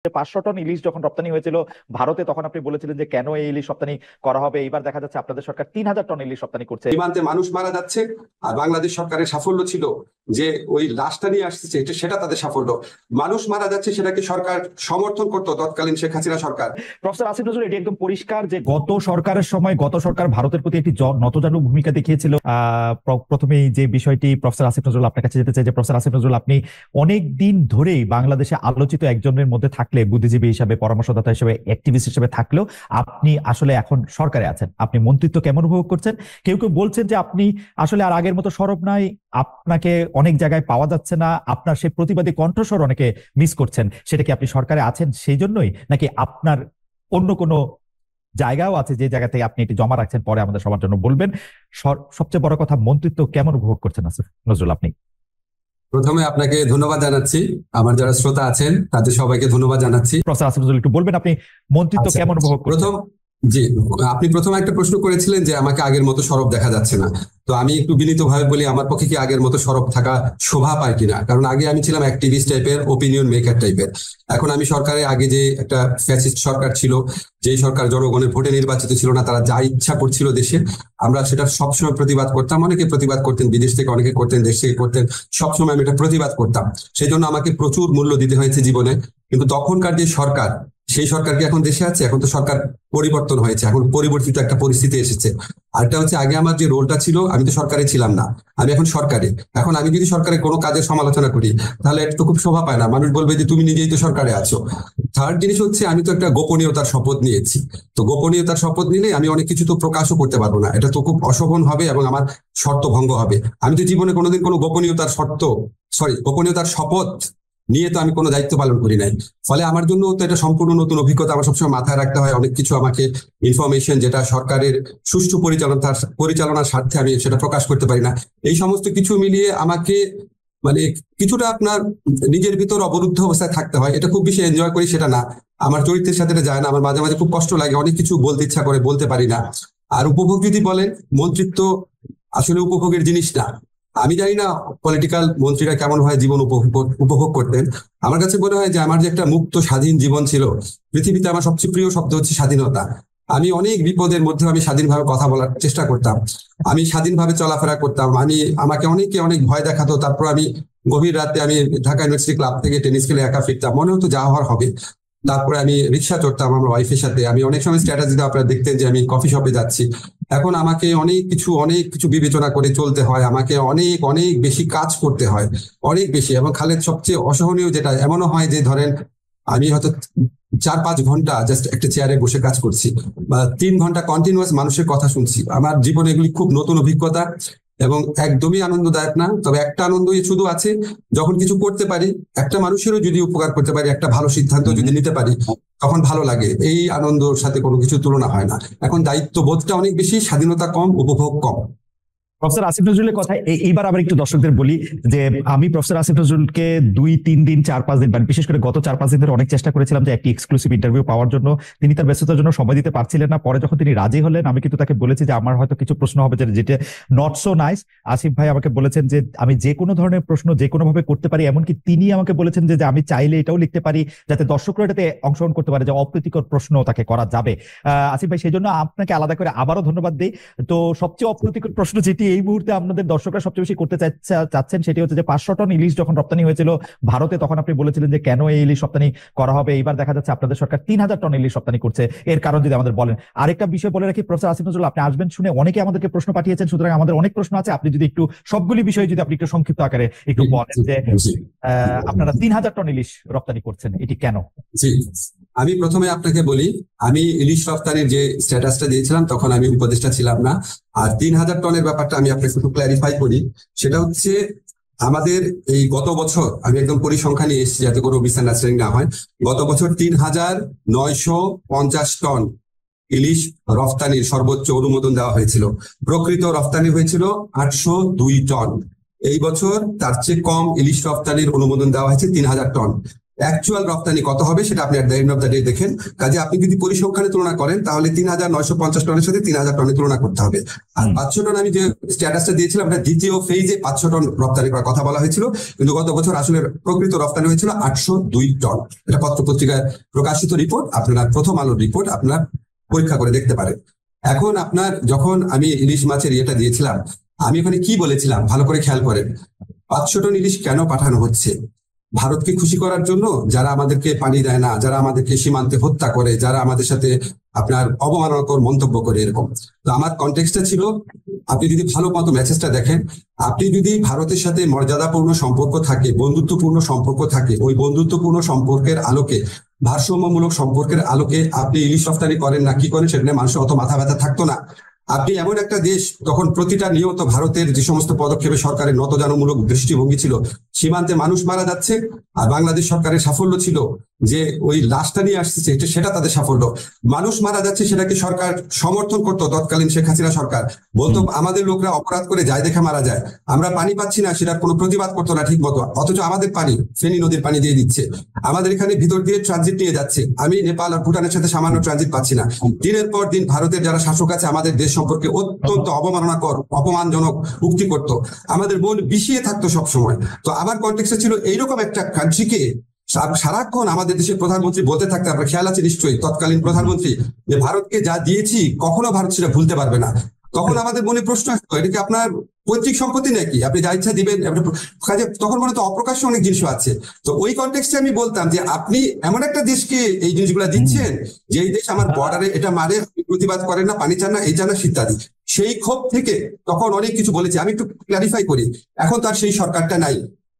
500 ton ইলিশ যখন রপ্তানি হয়েছিল ভারতে, তখন আপনি বলেছিলেন যে কেন এই ইলিশ রপ্তানি করা হবে। এবার দেখা যাচ্ছে আপনাদের সরকার 3000 টন ইলিশ রপ্তানি করছে। সীমান্তে মানুষ মারা যাচ্ছে, আর বাংলাদেশ সরকারের সাফল্য ছিল যে ওই লাশটা নিয়ে আসছে, সেটা তাদের সাফল্য। মানুষ মারা যাচ্ছে, সেটাকে সরকার সমর্থন করতো তৎকালীন শেখ হাসিনা সরকার। প্রফেসর আসিফ নজরুল, এটি একদম পরিষ্কার যে গত সরকারের সময় গত সরকার ভারতের প্রতি একটি নতজানু ভূমিকা দেখিয়েছিল। প্রথমেই যে বিষয়টি প্রফেসর আসিফ নজরুল আপনার কাছে যেতে চাই, যে প্রফেসর আসিফ নজরুল, আপনি অনেক দিন ধরেই বাংলাদেশে আলোচিত একজনের মধ্যে থাকলে, বুদ্ধিজীবী হিসাবে, পরামর্শদাতা হিসেবে, অ্যাক্টিভিস্ট হিসেবে থাকলেও আপনি আসলে এখন সরকারে আছেন। আপনি মন্ত্রিত্ব কেমন উপভোগ করছেন? কেউ কেউ বলছেন যে আপনি আসলে আর আগের মতো সরব নাই, আপনাকে অনেক জায়গায় পাওয়া যাচ্ছে না, আপনার সেই প্রতিবাদী কণ্ঠস্বর অনেকে মিস করছেন। সেটা কি আপনি সরকারে আছেন সেই জন্যই, নাকি আপনার অন্য কোনো জায়গাও আছে যে জায়গা থেকে আপনি এটি জমা রাখছেন, পরে আমাদের সবার জন্য বলবেন? সবচেয়ে বড় কথা, মন্ত্রিত্ব কেমন উপভোগ করছেন আসিফ নজরুল আপনি? প্রথমে আপনাকে ধন্যবাদ জানাচ্ছি, আমার যারা শ্রোতা আছেন তাদের সবাইকে ধন্যবাদ জানাচ্ছি। প্রফেসর আসিফ নজরুল, একটু বলবেন আপনি মন্ত্রিত্ব কেমন উপভোগ করছেন? জি, আপনি প্রথমে একটা প্রশ্ন করেছিলেন যে আমাকে আগের মতো সরব দেখা যাচ্ছে না। তো আমি একটু বিনীতভাবে বলি, আমার পক্ষে কি আগের মতো সরব থাকা শোভা পায় কিনা। কারণ আগে আমি ছিলাম অ্যাক্টিভিস্ট টাইপের, ওপিনিয়ন মেকার টাইপের। এখন আমি সরকারে, আগে যে একটা ফ্যাসিস্ট সরকার ছিল, যে সরকার জনগণের ভোটে নির্বাচিত ছিল না, তারা যা ইচ্ছা করছিল দেশে, আমরা সেটা সবসময় প্রতিবাদ করতাম। অনেকে প্রতিবাদ করতেন বিদেশ থেকে, অনেকে করতেন দেশ থেকে করতেন, সবসময় আমি এটা প্রতিবাদ করতাম। সেই জন্য আমাকে প্রচুর মূল্য দিতে হয়েছে জীবনে। কিন্তু তখনকার যে সরকার, সেই সরকার কি এখন দেশে আছে? এখন তো সরকার পরিবর্তন হয়েছে, এখন পরিবর্তিত একটা পরিস্থিতি এসেছে। আরেকটা হচ্ছে, আগে আমার যে রোলটা ছিল, আমি তো সরকারে ছিলাম না, আমি এখন সরকারে। এখন আমি যদি সরকারের কোনো কাজের সমালোচনা করি, তাহলে এটা তো খুব শোভা পায় না, মানুষ বলবে যে তুমি নিজেই তো সরকারে আছো। থার্ড জিনিস হচ্ছে, আমি তো একটা গোপনীয়তার শপথ নিয়েছি। তো গোপনীয়তার শপথ নিলে আমি অনেক কিছু তো প্রকাশও করতে পারবো না, এটা তো খুব অশোভন হবে এবং আমার শর্ত ভঙ্গ হবে। আমি তো জীবনে কোনোদিন কোনো গোপনীয়তার শপথ নিয়ে তো আমি কোনো দায়িত্ব পালন করি নাই। ফলে আমার জন্য তো এটা সম্পূর্ণ নতুন অভিজ্ঞতা। আমার সবসময় মাথায় রাখতে হয় অনেক কিছু, আমাকে ইনফরমেশন যেটা সরকারের সুষ্ঠু পরিচালনার স্বার্থে আমি সেটা প্রকাশ করতে পারি না। এই সমস্ত কিছু মিলিয়ে আমাকে মানে কিছুটা আপনার নিজের ভিতর অবরুদ্ধ অবস্থায় থাকতে হয়। এটা খুব বেশি এনজয় করি সেটা না, আমার চরিত্রের সাথে এটা যায় না। আমার মাঝে মাঝে খুব কষ্ট লাগে, অনেক কিছু বলতে ইচ্ছা করে, বলতে পারি না। আর উপভোগ যদি বলেন, মন্ত্রিত্ব আসলে উপভোগের জিনিস না। আমি জানি না পলিটিক্যাল মন্ত্রীরা কেমন হয় জীবন উপভোগ করতেন। আমার কাছে মনে হয় যে আমার যে একটা মুক্ত স্বাধীন জীবন ছিল, পৃথিবীতে আমার সবচেয়ে প্রিয় শব্দ হচ্ছে স্বাধীনতা। আমি অনেক বিপদের মধ্যে আমি স্বাধীনভাবে কথা বলার চেষ্টা করতাম, আমি স্বাধীনভাবে চলাফেরা করতাম। আমাকে অনেকে অনেক ভয় দেখাতো, তারপর আমি গভীর রাতে আমি ঢাকা ইউনিভার্সিটি ক্লাব থেকে টেনিস খেলে একা ফিরতাম, মনে হতো যা হওয়ার হবে। তারপরে আমি রিক্সা চড়তাম আমার ওয়াইফের সাথে। আমি অনেক সময় স্ট্র্যাটেজিতে আপনারা দেখতেন যে আমি কফি শপে যাচ্ছি। এখন আমাকে অনেক কিছু বিবেচনা করে চলতে হয়, আমাকে অনেক অনেক বেশি কাজ করতে হয়, অনেক বেশি। এবং খালেদ, সবচেয়ে অসহনীয় যেটা, এমনও হয় যে ধরেন আমি হয়তো 4-5 ঘন্টা জাস্ট একটা চেয়ারে বসে কাজ করছি, বা 3 ঘন্টা কন্টিনিউয়াস মানুষের কথা শুনছি। আমার জীবনে এগুলি খুব নতুন অভিজ্ঞতা এবং একদমই আনন্দদায়ক না। তবে একটা আনন্দই শুধু আছে, যখন কিছু করতে পারি, একটা মানুষেরও যদি উপকার করতে পারি, একটা ভালো সিদ্ধান্ত যদি নিতে পারি, তখন ভালো লাগে। এই আনন্দের সাথে কোনো কিছু তুলনা হয় না। এখন দায়িত্ববোধটা অনেক বেশি, স্বাধীনতা কম, উপভোগ কম। প্রফেসর আসিফ নজরুলের কথা এইবার আবার একটু দর্শকদের বলি যে আমি প্রফেসর আসিফ নজরুলকে 2-3 দিন 4-5 দিন, মানে বিশেষ করে গত 4-5 দিন ধরে অনেক চেষ্টা করেছিলাম যে একটি এক্সক্লুসিভ ইন্টারভিউ পাওয়ার জন্য। তিনি তার ব্যস্ততার জন্য সময় দিতে পারছিলেন না। পরে যখন তিনি রাজি হলেন, আমি কিন্তু তাকে বলেছি যে আমার হয়তো কিছু প্রশ্ন হবে যেটা নট সো নাইস। আসিফ ভাই আমাকে বলেছেন যে আমি যে কোনো ধরনের প্রশ্ন যে কোনো ভাবে করতে পারি, এমনকি তিনি আমাকে বলেছেন যে আমি চাইলে এটাও লিখতে পারি যাতে দর্শকরা এটাতে অংশগ্রহণ করতে পারে, যে অপ্রীতিকর প্রশ্ন তাকে করা যাবে। আসিফ ভাই, সেই জন্য আপনাকে আলাদা করে আবারও ধন্যবাদ দিই। তো সবচেয়ে অপ্রীতিকর প্রশ্ন যেটি এই মুহূর্তে আপনাদের দর্শকরা সবচেয়ে বেশি করতে চাচ্ছেন, সেটি হচ্ছে যে 500 টন ইলিশ যখন রপ্তানি হয়েছিল ভারতে, তখন আপনি বলেছিলেন যে কেন এই ইলিশ রপ্তানি করা হবে। এইবার দেখা যাচ্ছে আপনাদের সরকার 3000 টন ইলিশ রপ্তানি করছে। এর কারণ যদি আমাদের বলেন। আরেকটা বিষয় বলে রাখি, প্রফেসর আসিফ নজরুল, আপনি আসবেন শুনে অনেকে আমাদেরকে প্রশ্ন পাঠিয়েছেন, সুতরাং আমাদের অনেক প্রশ্ন আছে। আপনি যদি একটু সবগুলি বিষয়ে যদি আপনি একটু সংক্ষিপ্ত আকারে একটু বলেন যে আপনারা 3000 টন ইলিশ রপ্তানি করছেন, এটি কেন? আমি প্রথমে আপনাকে বলি, আমি ইলিশ রপ্তানির যে স্ট্যাটাসটা দিয়েছিলাম তখন আমি উপদেষ্টা ছিলাম না। আর 3000 টনের ব্যাপারটা আমি আপনাকে একটু ক্ল্যারিফাই করি। সেটা হচ্ছে, আমাদের এই গত বছর, আমি একদম পরিসংখ্যান নিয়ে এসেছি যাতে কোনো মিসআন্ডারস্ট্যান্ডিং না হয়, গত বছর 3950 টন ইলিশ রফতানির সর্বোচ্চ অনুমোদন দেওয়া হয়েছিল। প্রকৃত রফতানি হয়েছিল 802 টন। এই বছর তার চেয়ে কম ইলিশ রফতানির অনুমোদন দেওয়া হয়েছে 3000 টন। অ্যাকচুয়াল রপ্তানি কত হবে সেটা আপনি at the end of the day দেখেন। কাজে আপনি যদি পরিসংখ্যানে তুলনা করেন তাহলে 3,950 টনের সাথে 3,000 টনের তুলনা করতে হবে। আর 500 টন আমি যে স্ট্যাটাসটা দিয়েছিলাম এটা দ্বিতীয় ফেজে 500 টন রপ্তানি করার কথা বলা হয়েছিল, কিন্তু গত বছর আসলে প্রকৃত রপ্তানি হয়েছিল 802 টন। এটা পত্রপত্রিকায় প্রকাশিত রিপোর্ট, আপনারা প্রথম আলোর রিপোর্ট আপনারা পরীক্ষা করে দেখতে পারেন। এখন আপনার যখন আমি ইলিশ মাছের ইয়েটা দিয়েছিলাম, আমি ওখানে কি বলেছিলাম ভালো করে খেয়াল করেন। 500 টন ইলিশ কেন পাঠানো হচ্ছে? ভারতকে খুশি করার জন্য, যারা আমাদেরকে পানি দেয় না, যারা আমাদেরকে সীমান্তে হত্যা করে, যারা আমাদের সাথে আপনার অবমাননাকর মন্তব্য করে, এরকম। তো আমার কনটেক্সটটা ছিল, আপনি যদি ভালো মতো মেসেজটা দেখেন, আপনি যদি ভারতের সাথে মর্যাদাপূর্ণ সম্পর্ক থাকে, বন্ধুত্বপূর্ণ সম্পর্ক থাকে, ওই বন্ধুত্বপূর্ণ সম্পর্কের আলোকে, ভারসাম্যমূলক সম্পর্কের আলোকে আপনি ইলিশ রপ্তানি করেন না কি করেন সেটা নিয়ে মানুষের অত মাথা ব্যথা থাকতো না। আপনি এমন একটা দেশ, তখন প্রতিটা নিয়ত ভারতের যে সমস্ত পদক্ষেপে সরকারের নতজানুমূলক দৃষ্টিভঙ্গি ছিল, সীমান্তে মানুষ মারা যাচ্ছে, আর বাংলাদেশ সরকারের সাফল্য ছিল যে ওই লাশটা নিয়ে আসছে, সেটা তাদের সাফল্য। মানুষ মারা যাচ্ছে সেটাকে সরকার সমর্থন করতো, তৎকালীন শেখ হাসিনা সরকার বলতো আমাদের লোকরা অপরাধ করে যায় দেখে মারা যায়, আমরা পানি পাচ্ছি না, সেটার কোনো প্রতিবাদ করতো না ঠিক মতো। অথচ আমাদের পানি ফেনী নদীর পানি দিয়ে দিচ্ছে, আমাদের এখানে ভিতর দিয়ে ট্রানজিট নিয়ে যাচ্ছে। আমি নেপাল আর ভুটানের সাথে সামান্য ট্রানজিট পাচ্ছি না। দিনের পর দিন ভারতের যারা শাসক আছে আমাদের দেশ সম্পর্কে অত্যন্ত অবমাননাকর, অপমানজনক উক্তি করতো, আমাদের মন বিষিয়ে থাকতো সব সময়। তো আমার কনটেক্সটে ছিল এইরকম একটা কান্ট্রিকে সারাক্ষণ আমাদের দেশের প্রধানমন্ত্রী বলতে থাকতে, আপনার খেয়াল আছে নিশ্চয়ই, তৎকালীন প্রধানমন্ত্রী, যে ভারতকে যা দিয়েছি কখনো ভারত সেটা ভুলতে পারবে না। তখন আমাদের মনে প্রশ্ন আসতো, এটা কি আপনার পৈতৃক সম্পত্তি নাকি, আপনি যা ইচ্ছা দিবেন? কাজে তখন মনে তো অপ্রকাশ্য অনেক জিনিস আছে। তো ওই কনটেক্সটে আমি বলতাম যে আপনি এমন একটা দেশকে এই জিনিসগুলো দিচ্ছেন, যে এই দেশ আমার বর্ডারে এটা মারে, প্রতিবাদ করেন না, পানি চান না, এই চান না, ইত্যাদি। সেই ক্ষোভ থেকে তখন অনেক কিছু বলেছি। আমি একটু ক্লারিফাই করি, এখন তার সেই সরকারটা নাই।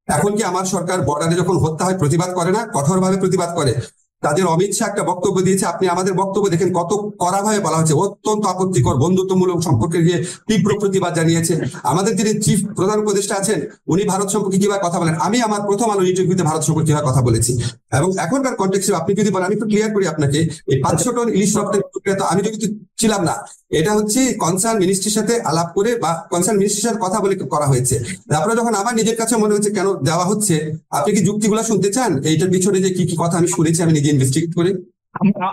এখন কি আমার সরকার বর্ডারে যখন হত্যা হয় প্রতিবাদ করে না? কঠোরভাবে প্রতিবাদ করে। তাদের অমিত শাহ একটা বক্তব্য দিয়েছে, আপনি আমাদের বক্তব্য দেখেন কত কড়াভাবে বলা হচ্ছে, অত্যন্ত আপত্তিকর, বন্ধুত্বমূলক সম্পর্কে গিয়ে তীব্র প্রতিবাদ জানিয়েছে। আমাদের যিনি চিফ প্রধান উপদেষ্টা আছেন উনি ভারত সম্পর্কে কিভাবে কথা বলেন, আমি আমার প্রথম আলো ইন্টারভিউতে ভারত সম্পর্কে কিভাবে কথা বলেছি। এবং এখনকার কনটেক্সটে আপনি যদি বলেন, আমি একটু ক্লিয়ার করি আপনাকে, এই 500 টন ইলিশ রপ্তানি প্রক্রিয়া তো আমি কিন্তু ছিলাম না, এটা হচ্ছে কনসার্ন মিনিস্ট্রির সাথে আলাপ করে বা কনসার্ন মিনিস্ট্রির সাথে কথা বলে করা হয়েছে। তারপরে যখন আমার নিজের কাছে মনে হচ্ছে কেন দেওয়া হচ্ছে, আপনি কি যুক্তিগুলো শুনতে চান? এইটার পিছনে যে কি কি কথা আমি শুনেছি, আমি নিজে ইনভেস্টিগেট করে।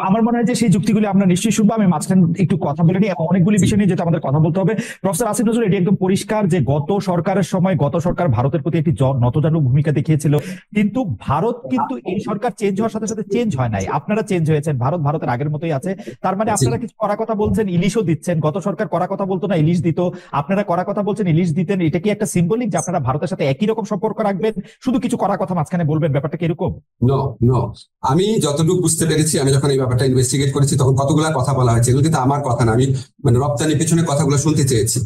আমার মনে হয় যে সেই যুক্তিগুলি আমরা নিশ্চয়ই শুনবো। আমি মাঝখানে একটু কথা বলে নিই, অনেকগুলি বিষয় নিয়ে যেটা আমাদের কথা বলতে হবে। প্রফেসর আসিফ নজরুল, এটি একদম পরিষ্কার যে গত সরকারের সময় গত সরকার ভারতের প্রতি একটি নতজানু ভূমিকা দেখিয়েছিল, কিন্তু ভারত কিন্তু এই সরকার চেঞ্জ হওয়ার সাথে সাথে চেঞ্জ হয় নাই, আপনারা চেঞ্জ হয়েছেন, ভারত ভারতের আগের মতোই আছে। তার মানে আপনারা কিছু কড়া কথা বলছেন, ইলিশও দিচ্ছেন। গত সরকার কড়া কথা বলতো না, ইলিশ দিত, আপনারা কড়া কথা বলছেন, ইলিশ দিতেন। এটা কি একটা সিম্বলিক যে আপনারা ভারতের সাথে একই রকম সম্পর্ক রাখবেন, শুধু কিছু কড়া কথা মাঝখানে বলবেন? ব্যাপারটা কি এরকম? নো নো, আমি যতটুকু বুঝতে পেরেছি, আমি যখন এই ব্যাপারটা ইনভেস্টিগেট করেছি তখন কতগুলা কথা বলা হয়েছে, এগুলো কিন্তু আমার কথা না, আমি মানে রপ্তানির পেছনে কথাগুলো শুনতে চেয়েছি।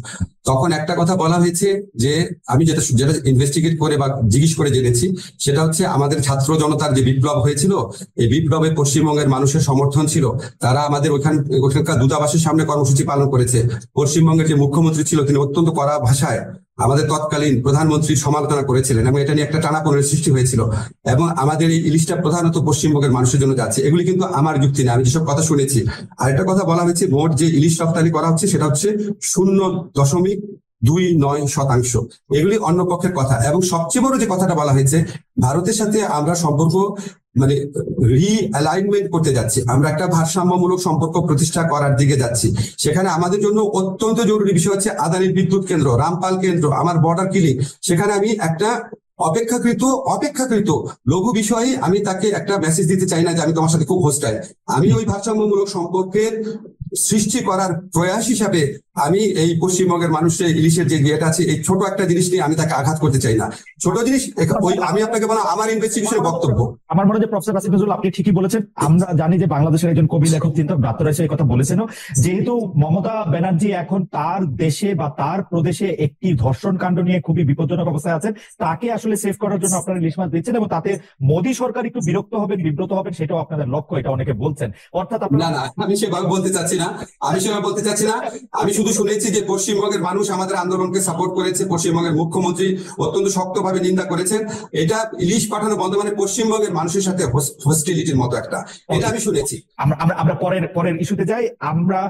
তখন একটা কথা বলা হয়েছে যে আমি যেটা যেটা ইনভেস্টিগেট করে বা জিজ্ঞেস করে জেনেছি, সেটা হচ্ছে আমাদের ছাত্র জনতার যে বিপ্লব হয়েছিল, এই বিপ্লবে পশ্চিমবঙ্গের মানুষের সমর্থন ছিল। তারা আমাদের ওখানকার দূতাবাসের সামনে কর্মসূচি পালন করেছে। পশ্চিমবঙ্গের যে মুখ্যমন্ত্রী ছিল তিনি অত্যন্ত কড়া ভাষায় আমাদের তৎকালীন প্রধানমন্ত্রীর সমালোচনা করেছিলেন, এবং এটা নিয়ে একটা টানাপোড়েনের সৃষ্টি হয়েছিল। এবং আমাদের এই ইলিশটা প্রধানত পশ্চিমবঙ্গের মানুষের জন্য যাচ্ছে। এগুলি কিন্তু আমার যুক্তি না, আমি যেসব কথা শুনেছি। আরেকটা কথা বলা হয়েছে, মোট যে ইলিশ রপ্তানি করা হচ্ছে সেটা হচ্ছে 0.29%। এগুলি অন্য পক্ষের কথা। এবং সবচেয়ে বড় যে কথাটা বলা হয়েছে, ভারতের সাথে আমরা সম্পর্ক মানে রিঅ্যালাইনমেন্ট করতে যাচ্ছি, আমরা একটা ভারসাম্যমূলক সম্পর্ক প্রতিষ্ঠা করার দিকে যাচ্ছি। সেখানে আমাদের জন্য অত্যন্ত জরুরি বিষয় হচ্ছে আদানির বিদ্যুৎ কেন্দ্র, রামপাল কেন্দ্র, আমার বর্ডার কিলিং। সেখানে আমি একটা অপেক্ষাকৃত লঘু বিষয়ে আমি তাকে একটা মেসেজ দিতে চাই না যে আমি তোমার সাথে খুব হোস্টাইল। আমি ওই ভারসাম্যমূলক সম্পর্কের সৃষ্টি করার প্রয়াস হিসাবে আমি এই পশ্চিমবঙ্গের মানুষের ইলিশের যে ইয়েটা আছে, এই ছোট একটা জিনিস নিয়ে আমি তাকে আঘাত করতে চাই না। ছোট জিনিস আমি আপনাকে বলা আমার ইনভেস্টিগেশনের বক্তব্য। আমার মনে হয় যে প্রফেসর আসিফ নজরুল আপনি ঠিকই বলেছেন। আমরা জানি যে বাংলাদেশের একজন কবি, লেখক, চিন্তক ব্রাত্য রায় এই কথা বলেছেন। যেহেতু মমতা ব্যানার্জি এখন তার দেশে বা তার প্রদেশে একটি ধর্ষণ কাণ্ড নিয়ে খুবই বিপজ্জনক অবস্থায় আছেন, তাকে আসলে সেভ করার জন্য আপনারা ইলিশ মাছ দিচ্ছেন, এবং তাতে মোদী সরকার একটু বিরক্ত হবেন, বিব্রত হবেন, সেটাও আপনাদের লক্ষ্য, এটা অনেকে বলছেন। অর্থাৎ না না, আমি সেভাবে বলতে চাচ্ছি না। না, আমি সেটা বলতে চাচ্ছি না। আমি শুধু শুনেছি যে পশ্চিমবঙ্গের মানুষ আমাদের আন্দোলনকে সাপোর্ট করেছে, পশ্চিমবঙ্গের মুখ্যমন্ত্রী অত্যন্ত শক্তভাবে নিন্দা করেছেন। এটা ইলিশ পাঠানো বন্ধ মানে পশ্চিমবঙ্গের মানুষের সাথে হোস্টিলিটির মতো একটা, এটা আমি শুনেছি। আমরা পরের ইস্যুতে যাই। আমরা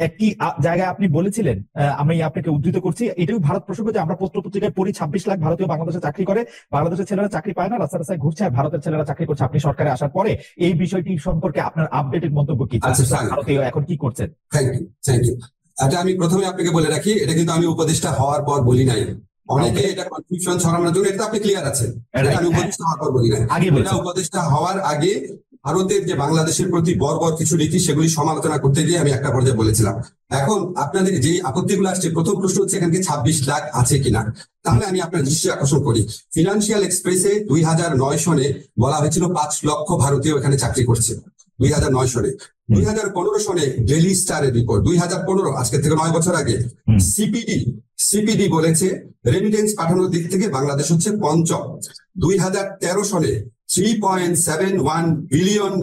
একটি জায়গায় আপনি বলেছিলেন, আমি আপনাকে উদ্ধৃত করছি, এটাও ভারত প্রসঙ্গ, যে আমরা পত্র পত্রিকায় পড়ি 26 লাখ ভারতীয় বাংলাদেশে চাকরি করে, বাংলাদেশের ছেলেরা চাকরি পায় না, রাস্তায় রাস্তায় ঘুরছে, আর ভারতের ছেলেরা চাকরি করছে আপনি সরকারে আসার পরে। এই বিষয়টি সম্পর্কে আপনার আপডেটেড মন্তব্য কি? ভারতীয় এখন কি করছেন? Thank you. এটা আমি প্রথমে আপনাকে বলে রাখি, এটা কিন্তু আমি উপদেষ্টা হওয়ার পর বলি নাই। অনেকে এটা কনফিউশন ছড়ানোর জন্য, এটা আপনি ক্লিয়ার আছেন, আমি উপদেষ্টা হওয়ার পর বলি নাই। এটা উপদেষ্টা হওয়ার আগে ভারতের যে বাংলাদেশের প্রতি বর্বর কিছু নীতি, সেগুলি সমালোচনা করতে গিয়ে আমি একটা পর্যায়ে বলেছিলাম। এখন আপনাদের যে আপত্তিগুলো আসছে, প্রথম প্রশ্ন হচ্ছে এখানে 26 লাখ আছে কিনা। তাহলে আমি আপনার দৃষ্টি আকর্ষণ করি, ফিনান্সিয়াল এক্সপ্রেসে 2009 সনে বলা হয়েছিল 5 লক্ষ ভারতীয় এখানে চাকরি করছে 2009 সনে। 2015 সনে ডেইলি স্টারের রিপোর্ট, 2015 আজকে থেকে 9 বছর আগে, সিপিডি বলেছে রেমিটেন্স পাঠানোর দিক থেকে বাংলাদেশ হচ্ছে পঞ্চম। 2013 সনে $3.71 বিলিয়ন,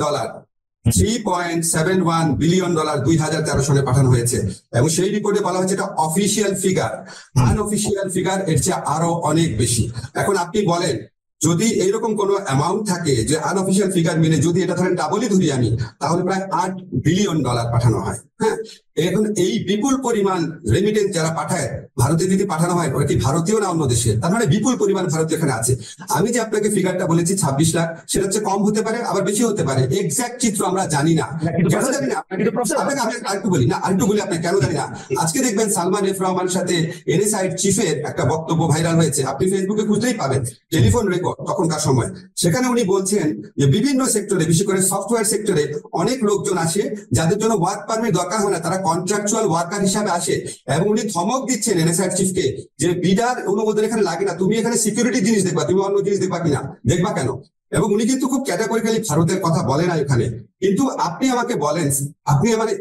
$3.71 বিলিয়ন 2013 সনে পাঠানো হয়েছে, এবং সেই রিপোর্টে বলা হয়েছে এটা অফিসিয়াল ফিগার। আনঅফিসিয়াল ফিগার এর চেয়ে আরো অনেক বেশি। এখন আপনি বলেন, যদি এইরকম কোনো অ্যামাউন্ট থাকে যে আনঅফিসিয়াল ফিগার মেনে যদি এটা ধরেন ডাবলই ধরি আমি, তাহলে প্রায় $8 বিলিয়ন পাঠানো হয়। হ্যাঁ, এখন এই বিপুল পরিমাণ রেমিটেন্স যারা পাঠায়, ভারতে যদি পাঠানো হয়, ওরা কি ভারতীয় না অন্য দেশে? তার মানে বিপুল পরিমাণ ভারতীয় এখানে আছে। আমি যে আপনাকে ফিগারটা বলেছি 26 লাখ, সেটা হচ্ছে কম হতে পারে, আবার বেশি হতে পারে। এক্সাক্ট চিত্র আমরা জানি না, কেন জানি না আপনাকে আমি আরেকটু বলি না, আরেকটু বলি আপনাকে কেন জানি না। আজকে দেখবেন সালমান এফ রহমানের সাথে এনএসআইড চিফের একটা বক্তব্য ভাইরাল হয়েছে, আপনি ফেসবুকে খুঁজলেই পাবেন, টেলিফোন রেকর্ড তখনকার সময়। সেখানে উনি বলছেন যে বিভিন্ন সেক্টরে, বিশেষ করে সফটওয়্যার সেক্টরে অনেক লোকজন আসে যাদের জন্য ওয়ার্ক পারমিট দরকার হয় না, তারা কন্ট্রাকচুয়াল ওয়ার্কার হিসাবে আসে। এবং উনি ধমক দিচ্ছেন এনএসআইড চিফকে যে বিডার অনুমোদন এখানে লাগে না, তুমি এখানে সিকিউরিটি জিনিস দেখবা, তুমি অন্য জিনিস দেখবা কিনা, দেখবা কেন? এবং উনি কিন্তু খুব ক্যাটাগরিক্যালি ভারতের কথা বলে না এখানে। কিন্তু আপনি আমাকে বলেন, আপনি মানে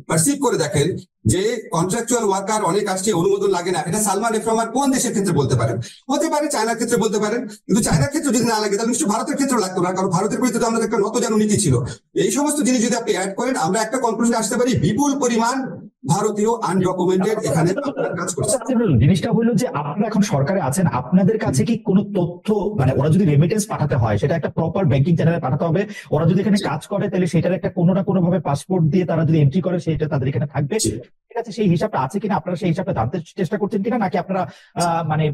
পারসিভ করে দেখেন যে কন্ট্রাকচুয়াল ওয়ার্কার অনেক আসছে, অনুমোদন লাগে না, এটা সালমান এফ রহমান কোন দেশের ক্ষেত্রে বলতে পারেন? হতে পারে চায়নার ক্ষেত্রে বলতে পারেন, কিন্তু চায়নার ক্ষেত্রে যদি না লাগে তাহলে নিশ্চয়ই ভারতের ক্ষেত্রে লাগতো না, কারণ ভারতের প্রতি তো আমাদের একটা নতজানু নীতি ছিল। এই সমস্ত জিনিস যদি আপনি অ্যাড করেন, আমরা একটা কনক্লুশনে আসতে পারি, বিপুল পরিমাণ ভারতীয় আনডকুমেন্টেড এখানে কাজ করছে। জিনিসটা হলো যে আপনারা এখন সরকারে আছেন, আপনাদের কাছে কি কোনো তথ্য, মানে ওরা যদি রেমিটেন্স পাঠাতে হয় সেটা একটা প্রপার ব্যাংকিং চ্যানেলে পাঠাতে হবে, ওরা যদি এখানে কাজ করে তাহলে সেটার একটা কোনো না কোনো ভাবে পাসপোর্ট দিয়ে তারা যদি এন্ট্রি করে সেটা তাদের এখানে থাকবে, ঠিক আছে? সেই হিসাবটা আছে কিনা, আপনারা সেই হিসাবটা জানতে চেষ্টা করছেন কিনা, নাকি আপনারা মানে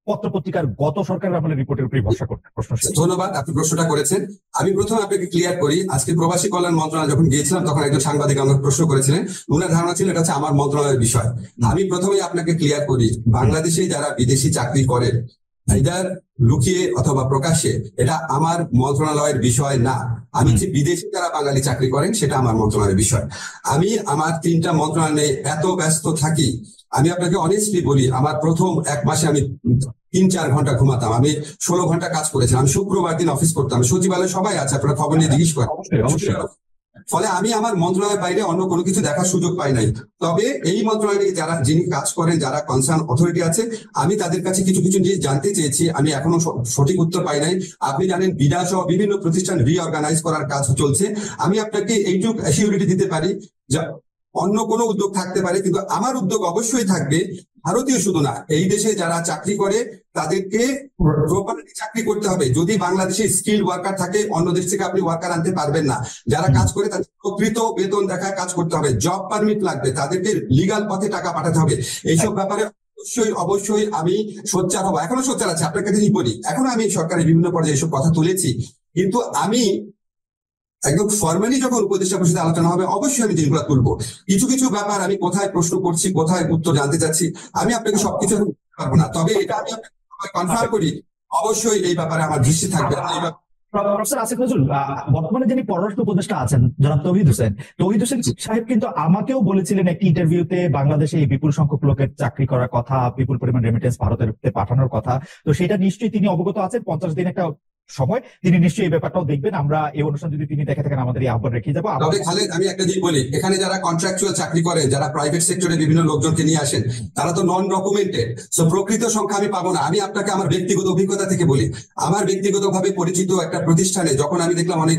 পত্র পত্রিকার গত সরকারের আমলের রিপোর্টের উপরে ভরসা করতে? প্রশ্ন। ধন্যবাদ, আপনি প্রশ্নটা করেছেন। আমি প্রথমে আপনাকে ক্লিয়ার করি, আজকে প্রবাসী কল্যাণ মন্ত্রণালয় যখন গিয়েছিলাম তখন একজন সাংবাদিক আমাকে প্রশ্ন করেছিলেন, ওনার ধারণা ছিল এটা হচ্ছে আমার মন্ত্রণালয়ের বিষয়। আমি প্রথমে আপনাকে ক্লিয়ার করি, বাংলাদেশে যারা বিদেশি চাকরি করেন, ইদার লুকিয়ে অথবা প্রকাশ্যে, এটা আমার মন্ত্রণালয়ের বিষয় না। আমি যে বিদেশে যারা বাঙালি চাকরি করেন সেটা আমার মন্ত্রণালয়ের বিষয়। আমি আমার 3টা মন্ত্রণালয়ে এত ব্যস্ত থাকি, আমি আপনাকে অনেস্টলি বলি, আমার প্রথম 1 মাসে আমি 3-4 ঘন্টা ঘুমাতাম, আমি 16 ঘন্টা কাজ করেছিলাম, আমি শুক্রবার দিন অফিস করতাম, সচিবালয় সবাই আছে, আপনারা খবর নিয়ে জিজ্ঞেস করেন। ফলে আমি আমার মন্ত্রণালয়ের বাইরে অন্য কোনো কিছু দেখার সুযোগ পাই নাই। তবে এই মন্ত্রণালয়ে যিনি কাজ করেন, যারা কনসার্ন অথরিটি আছে, আমি তাদের কাছে কিছু কিছু জিনিস জানতে চেয়েছি, আমি এখনো সঠিক উত্তর পাই নাই। আপনি জানেন বিডা সহ বিভিন্ন প্রতিষ্ঠান রিঅর্গানাইজ করার কাজ চলছে। আমি আপনাকে এইটুকু অ্যাসিউরিটি দিতে পারি যে অন্য কোনো উদ্যোগ থাকতে পারে, কিন্তু আমার উদ্যোগ অবশ্যই থাকবে ভারতীয় শুধু না, এই দেশে যারা চাকরি করে তাদেরকে প্রপারলি চাকরি করতে হবে। যদি বাংলাদেশে স্কিল ওয়ার্কার থাকে, অন্য দেশ থেকে আপনি ওয়ার্কার আনতে পারবেন না। যারা কাজ করে তাদের প্রকৃত বেতন দেখায় কাজ করতে হবে, জব পারমিট লাগবে, তাদেরকে লিগাল পথে টাকা পাঠাতে হবে। এইসব ব্যাপারে অবশ্যই আমি সোচ্চার হবো, এখনো সোচ্চার আছে। আপনার কাছে বলি, এখনো আমি সরকারের বিভিন্ন পর্যায়ে এইসব কথা তুলেছি, কিন্তু আমি একদম ফর্মালি যখন উপদেষ্টা পরিষদে আলোচনা হবে অবশ্যই আমি জিনিসগুলো তুলবো। কিছু কিছু ব্যাপার আমি কোথায় প্রশ্ন করছি, কোথায় উত্তর জানতে চাচ্ছি, আমি আপনাকে সবকিছু পারবো না। তবে এটা আমি কনফার্ম করি, অবশ্যই এই ব্যাপারে আমার দৃষ্টি থাকবে। প্রফেসর আসিফ নজরুল, বর্তমানে যিনি পররাষ্ট্র উপদেষ্টা আছেন জনাব তৌহিদ হোসেন সাহেব কিন্তু আমাকেও বলেছিলেন একটি ইন্টারভিউতে, বাংলাদেশে এই বিপুল সংখ্যক লোকের চাকরি করার কথা, বিপুল পরিমাণ রেমিটেন্স ভারতের পাঠানোর কথা। তো সেটা নিশ্চয়ই তিনি অবগত আছেন। 50 দিন একটা সময়, তিনি নিশ্চয়ই এই ব্যাপারটাও দেখবেন। আমরা এই অনুষ্ঠান যদি তিনি দেখে থাকেন আমাদের এই আহ্বান রেখে যাবো। খালেদ, আমি একটা দিক বলি, এখানে যারা কন্ট্রাকচুয়াল চাকরি করে, যারা প্রাইভেট সেক্টরে বিভিন্ন লোকজনকে নিয়ে আসেন, তারা তো নন ডকুমেন্টেড। সো প্রকৃত সংখ্যা আমি পাবো না। আমি আপনাকে আমার ব্যক্তিগত অভিজ্ঞতা থেকে বলি, আমার ব্যক্তিগতভাবে পরিচিত একটা প্রতিষ্ঠানে যখন আমি দেখলাম অনেক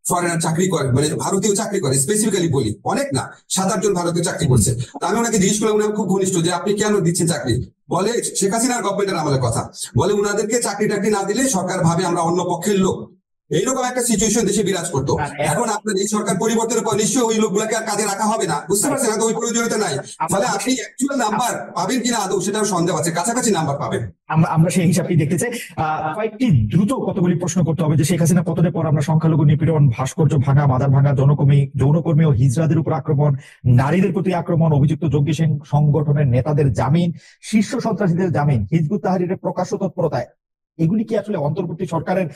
ফরেনার চাকরি করে, মানে ভারতীয় চাকরি করে, স্পেসিফিক্যালি বলি অনেক না, 7-8 জন ভারতীয় চাকরি করছে। তা আমি ওনাকে জিজ্ঞেস করলাম, উনি খুব ঘনিষ্ঠ, যে আপনি কেন দিচ্ছেন চাকরি? বলে শেখ হাসিনার গভর্নমেন্টের আমলের কথা, বলে উনাদেরকে চাকরি টাকরি না দিলে সরকার ভাবে আমরা অন্য পক্ষের লোক। এইরকম একটা সিচুয়েশন দেশে বিরাজ করতো। এখন আপনার এই সরকার পরিবর্তনের পর নিশ্চয়ই ওই লোকগুলোকে আর কাজে রাখা হবে না, বুঝতে পারছেন? ওই প্রয়োজনীয়তা নাই। ফলে আপনি অ্যাকচুয়াল নাম্বার পাবেন কিনা আদৌ সেটাও সন্দেহ আছে, কাছাকাছি নাম্বার পাবেন। আমরা সেই হিসাবটি দেখতে চাই। কয়েকটি দ্রুত কতগুলি প্রশ্ন করতে হবে যে শেখ হাসিনা পতনের পর আমরা সংখ্যালঘু নিপীড়ন, ভাস্কর্য ভাঙা, মাদার ভাঙা, যৌনকর্মী ও হিজড়াদের উপর আক্রমণ, নারীদের প্রতি আক্রমণ, অভিযুক্ত জঙ্গি সংগঠনের নেতাদের জামিন, শীর্ষ সন্ত্রাসীদের জামিন, হিজবুত তাহরীরের প্রকাশ্য তৎপরতায়, এগুলি কি আসলে অন্তর্বর্তী সরকারের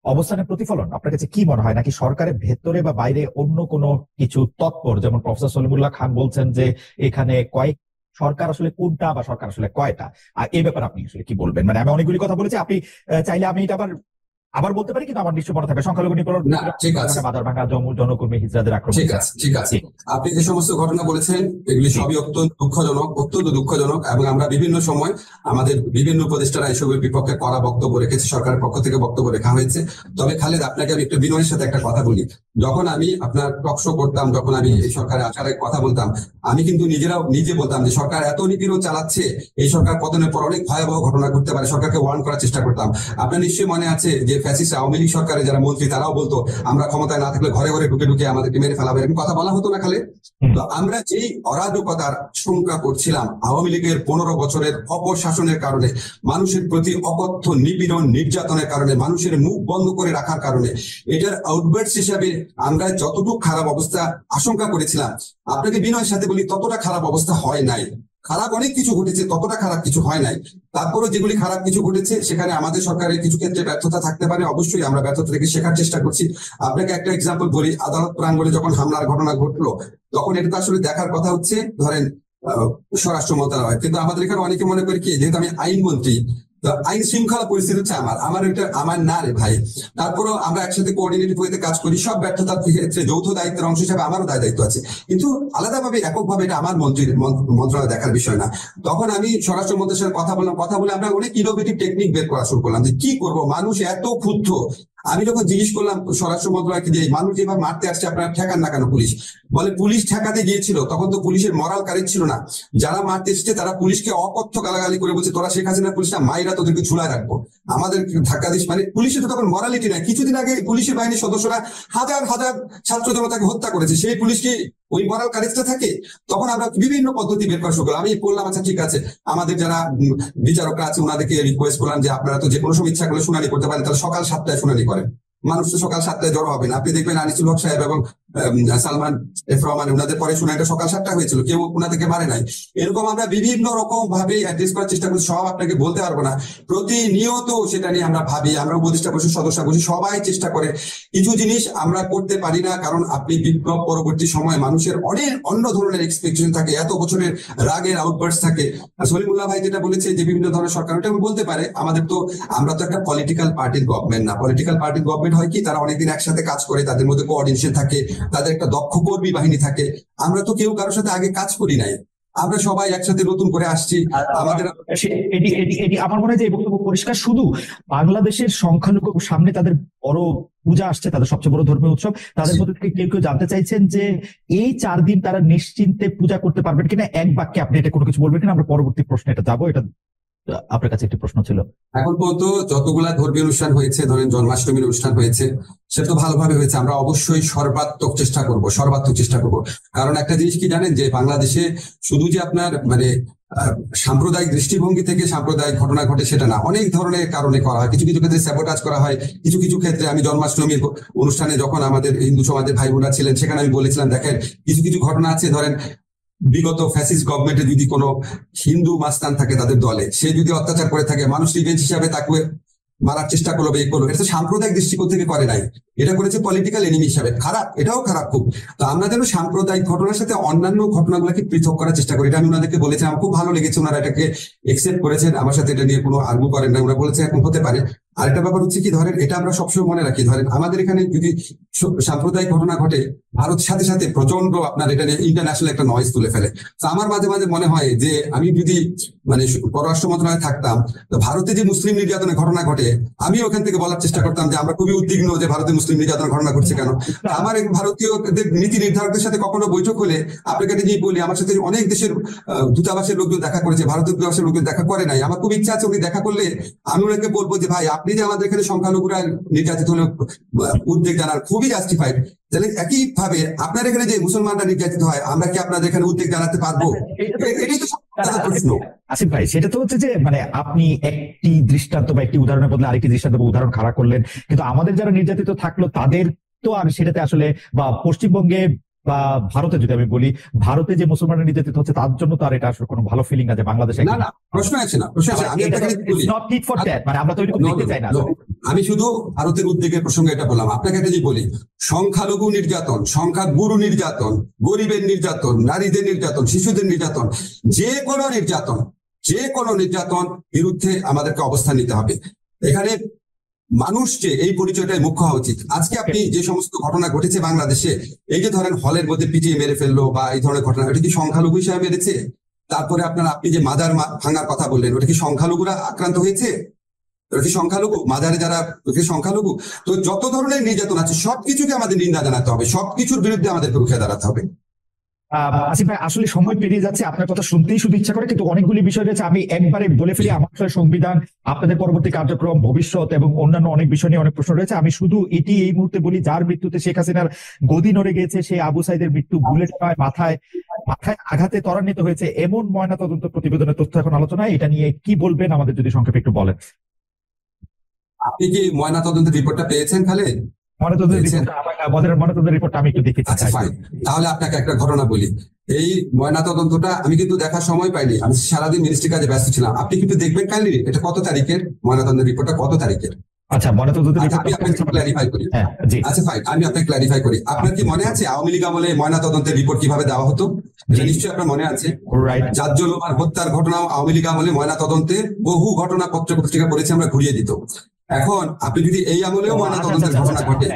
অবস্থানের প্রতিফলন? আপনার কাছে কি মনে হয়, নাকি সরকারের ভেতরে বা বাইরে অন্য কোনো কিছু তৎপর? যেমন প্রফেসর সলিমুল্লাহ খান বলছেন যে এখানে কয়েক সরকার আসলে কোনটা বা সরকার আসলে কয়টা, আর এই ব্যাপারে আপনি আসলে কি বলবেন? মানে আমি অনেকগুলি কথা বলেছি, আপনি চাইলে আমি এটা আবার বলতে পারি, কিন্তু আমার নিশ্চয় মনে থাকবে সংখ্যালঘু নিপীড়ন, মাদার ভাঙা, জনকর্মী, হিজড়াদের আক্রমণ। ঠিক আছে, ঠিক আছে। আপনি যে সমস্ত ঘটনা বলেছেন এগুলি সবই অত্যন্ত দুঃখজনক, এবং আমরা বিভিন্ন সময় আমাদের বিভিন্ন উপদেষ্টারা এসবের বিপক্ষে কড়া বক্তব্য রেখেছে, সরকারের পক্ষ থেকে বক্তব্য রেখা হয়েছে। তবে খালেদ, আপনাকে আমি একটু বিনয়ের সাথে একটা কথা বলি, যখন আমি আপনার টক শো করতাম, যখন আমি এই সরকারের আচারের কথা বলতাম, আমি কিন্তু নিজে বলতাম যে সরকার এত নিপীড়ন চালাচ্ছে, এই সরকার পতনের পর অনেক ভয়াবহ ঘটনা ঘটতে পারে, সরকারকে ওয়ার্ন করার চেষ্টা করতাম। আপনার নিশ্চয়ই মনে আছে যে ফ্যাসিস্ট আওয়ামী লীগ সরকারের যারা মন্ত্রী তারাও বলতো আমরা ক্ষমতায় না থাকলে ঘরে ঘরে ঢুকে আমাদেরকে মেরে ফেলাবে, এরকম কথা বলা হতো না খালেদ? তো আমরা যেই অরাজকতার শঙ্কা করছিলাম আওয়ামী লীগের 15 বছরের অপশাসনের কারণে, মানুষের প্রতি অকথ্য নিপীড়ন নির্যাতনের কারণে, মানুষের মুখ বন্ধ করে রাখার কারণে, এটার আউটবার্টস হিসাবে আমরা যতটুকু খারাপ অবস্থা আশঙ্কা করেছিলাম, আপনাকে বিনয়ের সাথে বলি ততটা খারাপ অবস্থা হয় নাই। খারাপ অনেক কিছু ঘটেছে, ততটা খারাপ কিছু হয় নাই। তারপরে যেগুলি খারাপ কিছু ঘটেছে সেখানে আমাদের সরকারের কিছু ক্ষেত্রে ব্যর্থতা থাকতে পারে, অবশ্যই আমরা ব্যর্থতা থেকে শেখার চেষ্টা করছি। আপনাকে একটা এক্সাম্পল বলি, আদালত প্রাঙ্গণে যখন হামলার ঘটনা ঘটলো, তখন এটা তো আসলে দেখার কথা হচ্ছে ধরেন স্বরাষ্ট্র মন্ত্রণালয়, কিন্তু আমাদের এখানে অনেকে মনে করে কি, যেহেতু আমি আইনমন্ত্রী, আইন শৃঙ্খলা পরিস্থিতি হচ্ছে আমার না রে ভাই। তারপরেও আমরা একসাথে কোঅর্ডিনেটিভ ওয়েতে কাজ করি, সব ব্যর্থতার ক্ষেত্রে যৌথ দায়িত্বের অংশ হিসেবে আমারও দায়িত্ব আছে, কিন্তু আলাদাভাবে এককভাবে এটা আমার মন্ত্রণালয় দেখার বিষয় না। তখন আমি স্বরাষ্ট্র মন্ত্রীর সাথে কথা বলে আমরা অনেক ইনোভেটিভ টেকনিক বের করা শুরু করলাম যে কি করব, মানুষ এত ক্ষুব্ধ। আমি যখন জিজ্ঞেস করলাম স্বরাষ্ট্র মন্ত্রণালয়কে যে মানুষ যেভাবে মারতে আসছে আপনারা ঠেকান না কেন? পুলিশ বলে পুলিশ ঠেকাতে গিয়েছিল, তখন তো পুলিশের মরাল কারেজ ছিল না, যারা মারতে এসেছে তারা পুলিশকে অকথ্য গালাগালি করে বলছে তোরা শেখ হাসিনা পুলিশটা মাইরা তোদেরকে ঝুলায় রাখবো, আমাদের ধাক্কা দিস। মানে পুলিশের তো তখন মরালিটি নাই। কিছুদিন আগে পুলিশের বাহিনীর সদস্যরা হাজার হাজার ছাত্র জনতাকে হত্যা করেছে, সেই পুলিশকে ওই মরাল কারেজটা থাকে? তখন আমরা বিভিন্ন পদ্ধতি বের করা শুরু করলাম। আমি বললাম আচ্ছা ঠিক আছে, আমাদের যারা বিচারকরা আছে ওনাদেরকে রিকোয়েস্ট করলাম যে আপনারা তো যে কোনো সময় ইচ্ছা করলে শুনানি করতে পারেন, তাহলে সকাল 7টায় শুনানি করেন। মানুষ তো সকাল 7টায় জড়ো হবে না। আপনি দেখবেন আনিসুল হক সাহেব এবং সালমান এফ রহমান ওনাদের পরে শুনানিটা সকাল 7টা হয়েছিল, কেউ ওনাদেরকে মারে নাই। এরকম আমরা বিভিন্ন রকম ভাবে অ্যাড্রেস করার চেষ্টা করছি, সব আপনাকে বলতে পারবো না। প্রতিনিয়ত সেটা নিয়ে আমরা ভাবি, আমরা উপদেষ্টা পরিষদ সদস্য বসে সবাই চেষ্টা করে। কিছু জিনিস আমরা করতে পারি না, কারণ আপনি বিপ্লব পরবর্তী সময় মানুষের অনেক অন্য ধরনের এক্সপেকটেশন থাকে, এত বছরের রাগের আউটবার্স থাকে। সলিমুল্লাহ ভাই যেটা বলেছে যে বিভিন্ন ধরনের সরকার, ওটা বলতে পারে। আমরা তো একটা পলিটিক্যাল পার্টির গভর্নমেন্ট না। পলিটিক্যাল পার্টির গভর্নমেন্ট হয় কি, তারা অনেকদিন একসাথে কাজ করে, তাদের মধ্যে কোঅর্ডিনেশন থাকে, তাদের একটা দক্ষ কর্মী বাহিনী থাকে। আমরা তো কেউ কারোর সাথে আগে কাজ করি নাই, আমরা সবাই একসাথে নতুন করে আসছি। আমাদের আমার মনে হয় যে এই বক্তব্য পরিষ্কার। শুধু বাংলাদেশের সংখ্যালঘু সামনে তাদের বড় পূজা আসছে, তাদের সবচেয়ে বড় ধর্মীয় উৎসব, তাদের মধ্যে থেকে কেউ কেউ জানতে চাইছেন যে এই 4 দিন তারা নিশ্চিন্তে পূজা করতে পারবেন কিনা। এক বাক্যে আপনি এটা কোনো কিছু বলবেন কিনা, আমরা পরবর্তী প্রশ্নে এটা যাবো। এটা আপনার কাছে একটি প্রশ্ন ছিল। এখন পর্যন্ত যতগুলা ধর্মীয় অনুষ্ঠান হয়েছে, ধরেন জন্মাষ্টমীর অনুষ্ঠান হয়েছে, সেটা তো ভালোভাবে হয়েছে। আমরা অবশ্যই সর্বাত্মক চেষ্টা করব। কারণ একটা জিনিস কি জানেন, যে বাংলাদেশে শুধু যে আপনার মানে সাম্প্রদায়িক দৃষ্টিভঙ্গি থেকে সাম্প্রদায়িক ঘটনা ঘটে সেটা না, অনেক ধরনের কারণে করা হয়। কিছু কিছু ক্ষেত্রে স্যাবোটাজ করা হয়, কিছু কিছু ক্ষেত্রে আমি জন্মাষ্টমীর অনুষ্ঠানে যখন আমাদের হিন্দু সমাজের ভাই বোনরা ছিলেন, সেখানে আমি বলেছিলাম দেখেন কিছু কিছু ঘটনা আছে, ধরেন বিগত ফ্যাসিস্ট গভর্নমেন্টে যদি কোনো হিন্দু মাস্তান থাকে তাদের দলে, সে যদি অত্যাচার করে থাকে, মানুষ রিভেঞ্জ হিসাবে তাকে মারার চেষ্টা করলো, এটা তো সাম্প্রদায়িক দৃষ্টিকোণ থেকে করে নাই, এটা করেছে পলিটিক্যাল এনিমি হিসাবে। খারাপ, এটাও খারাপ খুব। তো আমরা যেন সাম্প্রদায়িক ঘটনার সাথে অন্যান্য ঘটনাগুলোকে পৃথক করার চেষ্টা করি। এটা আমি ওনাদেরকে বলেছিলাম, খুব ভালো লেগেছে, ওনারা এটাকে একসেপ্ট করেছেন, আমার সাথে এটা নিয়ে কোনো আর্গু করেন না। ওরা বলেছে এখন হতে পারে। আরেকটা ব্যাপার হচ্ছে কি, ধরেন এটা আমরা সবসময় মনে রাখি, ধরেন আমাদের এখানে যদি সাম্প্রদায়িক ঘটনা ঘটে, ভারত সাথে সাথে প্রচন্ড আপনার এটা ইন্টারন্যাশনাল একটা নয়েজ তুলে ফেলে। তো আমার মাঝে মাঝে মনে হয় যে আমি যদি মানে পররাষ্ট্র মন্ত্রণালয়ে থাকতাম, তো ভারতে যে মুসলিম নির্যাতনের ঘটনা ঘটে আমি ওখান থেকে বলার চেষ্টা করতাম যে আমরা খুবই উদ্বিগ্ন যে ভারতে মুসলিম নির্যাতনের ঘটনা ঘটছে কেন। আমার এই ভারতীয়দের নীতি নির্ধারকদের সাথে কখনো বৈঠক হলে আপনাকে যদি বলি, আমার সাথে অনেক দেশের দূতাবাসের লোকজন দেখা করেছে, ভারতীয় দূতাবাসের লোকজন দেখা করে নাই। আমার খুব ইচ্ছা আছে উনি দেখা করলে আমি ওনাকে বলবো যে ভাই আপনি যে আমাদের এখানে সংখ্যালঘুরা নির্যাতিত হলে উদ্বেগ জানার খুবই জাস্টিফাইড, তাহলে একই ভাবে আপনার এখানে যে মুসলমানরা নির্যাতিত হয় আমরা কি আপনাদের এখানে উদ্বেগ জানাতে পারবো? এটাই তো প্রশ্ন। আসিফ ভাই, সেটা তো হচ্ছে যে মানে আপনি একটি দৃষ্টান্ত বা একটি উদাহরণের বদলে আরেকটি দৃষ্টান্ত বা উদাহরণ খাড়া করলেন, কিন্তু আমাদের যারা নির্যাতিত থাকলো তাদের তো আর সেটাতে আসলে, বা পশ্চিমবঙ্গে বা ভারতে যদি আমি বলি, ভারতে যে মুসলমানরা নির্যাতিত হচ্ছে তার জন্য তো আর এটা আসলে কোনো ভালো ফিলিং আছে বাংলাদেশে। না না, প্রশ্ন আছে না, প্রশ্ন আছে। আমি আপনাকে বলি মানে আমরা তো এরকম দেখতে চাই না। আমি শুধু ভারতের উদ্বেগের প্রসঙ্গে এটা বললাম। আপনাকে একটা জিনিস বলি, সংখ্যালঘু নির্যাতন, সংখ্যাগুরু নির্যাতন, গরিবের নির্যাতন, নারীদের নির্যাতন, শিশুদের নির্যাতন, যে কোনো নির্যাতন বিরুদ্ধে আমাদেরকে অবস্থান নিতে হবে। এখানে মানুষকে এই পরিচয়টাই মুখ্য হওয়া উচিত। আজকে আপনি যে সমস্ত ঘটনা ঘটেছে বাংলাদেশে, এই যে ধরেন হলের মধ্যে পিটিয়ে মেরে ফেললো বা এই ধরনের ঘটনা, এটা কি সংখ্যালঘু হিসাবে মেরেছে? তারপরে আপনি যে মাজার ভাঙার কথা বললেন, ওটা কি সংখ্যালঘুরা আক্রান্ত হয়েছে? ওটা কি সংখ্যালঘু? মাজারে যারা সংখ্যালঘু? তো যত ধরনের নির্যাতন আছে সবকিছুকে আমাদের নিন্দা জানাতে হবে, সবকিছুর বিরুদ্ধে আমাদেরকে রুখে দাঁড়াতে হবে। আসিফ ভাই, আসলে সময় পেরিয়ে যাচ্ছে, আপনার কথা শুনতেই শুধু ইচ্ছা করে, কিন্তু অনেকগুলি বিষয় রয়েছে। আমি একবারে বলে ফেলি, আমার আসলে সংবিধান, আপনাদের পরবর্তী কার্যক্রম, ভবিষ্যৎ এবং অন্যান্য অনেক বিষয় নিয়ে অনেক প্রশ্ন রয়েছে। আমি শুধু এটি এই মুহূর্তে বলি, যার মৃত্যুতে শেখ হাসিনার গদি নড়ে গিয়েছে, সেই আবু সাইদের মৃত্যু বুলেট নয়, মাথায় আঘাতে ত্বরান্বিত হয়েছে, এমন ময়নাতদন্ত প্রতিবেদনের তথ্য এখন আলোচনায়। এটা নিয়ে কি বলবেন আমাদের যদি সংক্ষেপে একটু বলেন। আপনি কি ময়নাতদন্তের রিপোর্টটা পেয়েছেন খালেদ? ময়নাতদন্তের রিপোর্টটা আমি একটু দেখেছি। আচ্ছা ফাইন, তাহলে আপনাকে একটা ঘটনা বলি। এই ময়নাতদন্তটা আমি কিন্তু দেখার সময় পাইনি, আমি সারাদিন মিনিস্ট্রি কাজে ব্যস্ত ছিলাম। আপনি কিন্তু দেখবেন কাইন্ডলি, এটা কত তারিখের ময়নাতদন্তের রিপোর্টটা, কত তারিখের? আচ্ছা, আমি আপনাকে ক্ল্যারিফাই করি। আচ্ছা ফাইন, আমি আপনাকে ক্ল্যারিফাই করি। আপনার কি মনে আছে আওয়ামী লীগ আমলে ময়নাতদন্তের রিপোর্ট কিভাবে দেওয়া হতো? এটা নিশ্চয়ই আপনার মনে আছে। জাজ্জুলুমার হত্যার ঘটনাও আওয়ামী লীগ আমলে ময়নাতদন্তে বহু ঘটনা পত্রিকা পড়েছে আমরা, ঘুরিয়ে দিত। এখন আপনি যদি এই আমলেও ময়নাতদন্তের ঘটনা ঘটে,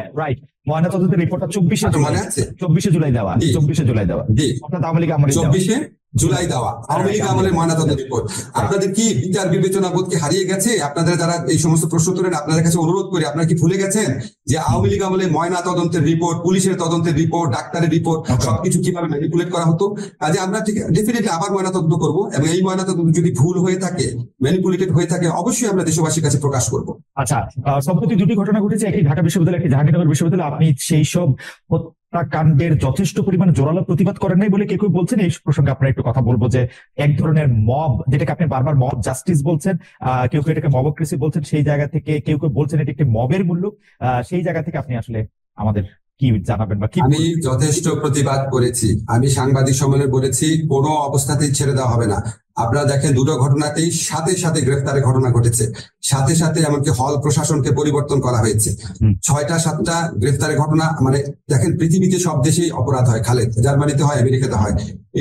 ময়নাতদন্তের রিপোর্টটা 24শে জুলাই দেওয়া, 24শে জুলাই দেওয়া, আওয়ামী লীগ আমলে 24শে জুলাই দেওয়া আওয়ামী লীগ আমলের ময়নাতদন্ত রিপোর্ট। আপনাদের কি বিচার বিবেচনা বোধ কি হারিয়ে গেছে? আপনাদের যারা এই সমস্ত প্রশ্ন তোলেন, আপনাদের কাছে অনুরোধ করি, আপনারা কি ভুলে গেছেন যে আওয়ামী লীগ আমলে ময়নাতদন্তের রিপোর্ট, পুলিশের তদন্তের রিপোর্ট, ডাক্তারের রিপোর্ট, সবকিছু কিভাবে ম্যানিপুলেট করা হতো? কাজে আমরা ঠিক ডেফিনেটলি আবার ময়নাতদন্ত করবো, এবং এই ময়নাতদন্ত যদি ভুল হয়ে থাকে, ম্যানিপুলেটেড হয়ে থাকে, অবশ্যই আমরা দেশবাসীর কাছে প্রকাশ করবো। আচ্ছা, সম্প্রতি দুটি ঘটনা ঘটেছে, একটি ঢাকা বিশ্ববিদ্যালয়, একটি জাহাঙ্গীরনগর বিশ্ববিদ্যালয়। আপনি সেই সব হত্যাকাণ্ডের যথেষ্ট পরিমাণে জোরালো প্রতিবাদ করেন নাই বলে কেউ কেউ বলছেন। এই প্রসঙ্গে আপনার একটু কথা বলবো যে এক ধরনের মব, যেটাকে আপনি বারবার মব জাস্টিস বলছেন, কেউ কেউ এটাকে মবক্রেসি বলছেন, সেই জায়গা থেকে কেউ কেউ বলছেন এটি একটি মবের মূল্য। সেই জায়গা থেকে আপনি আসলে আমাদের কি জানাবেন বা কি? আমি যথেষ্ট প্রতিবাদ করেছি, আমি সাংবাদিক সম্মেলনে বলেছি কোনো অবস্থাতেই ছেড়ে দেওয়া হবে না। আপনারা দেখেন দুটো ঘটনাতেই সাথে সাথে গ্রেফতারের ঘটনা ঘটেছে, সাথে সাথে এমনকি হল প্রশাসনকে পরিবর্তন করা হয়েছে। 6টা-7টা গ্রেফতারের ঘটনা, মানে দেখেন পৃথিবীতে সব দেশেই অপরাধ হয় খালেদ, জার্মানিতে হয়, আমেরিকাতে হয়।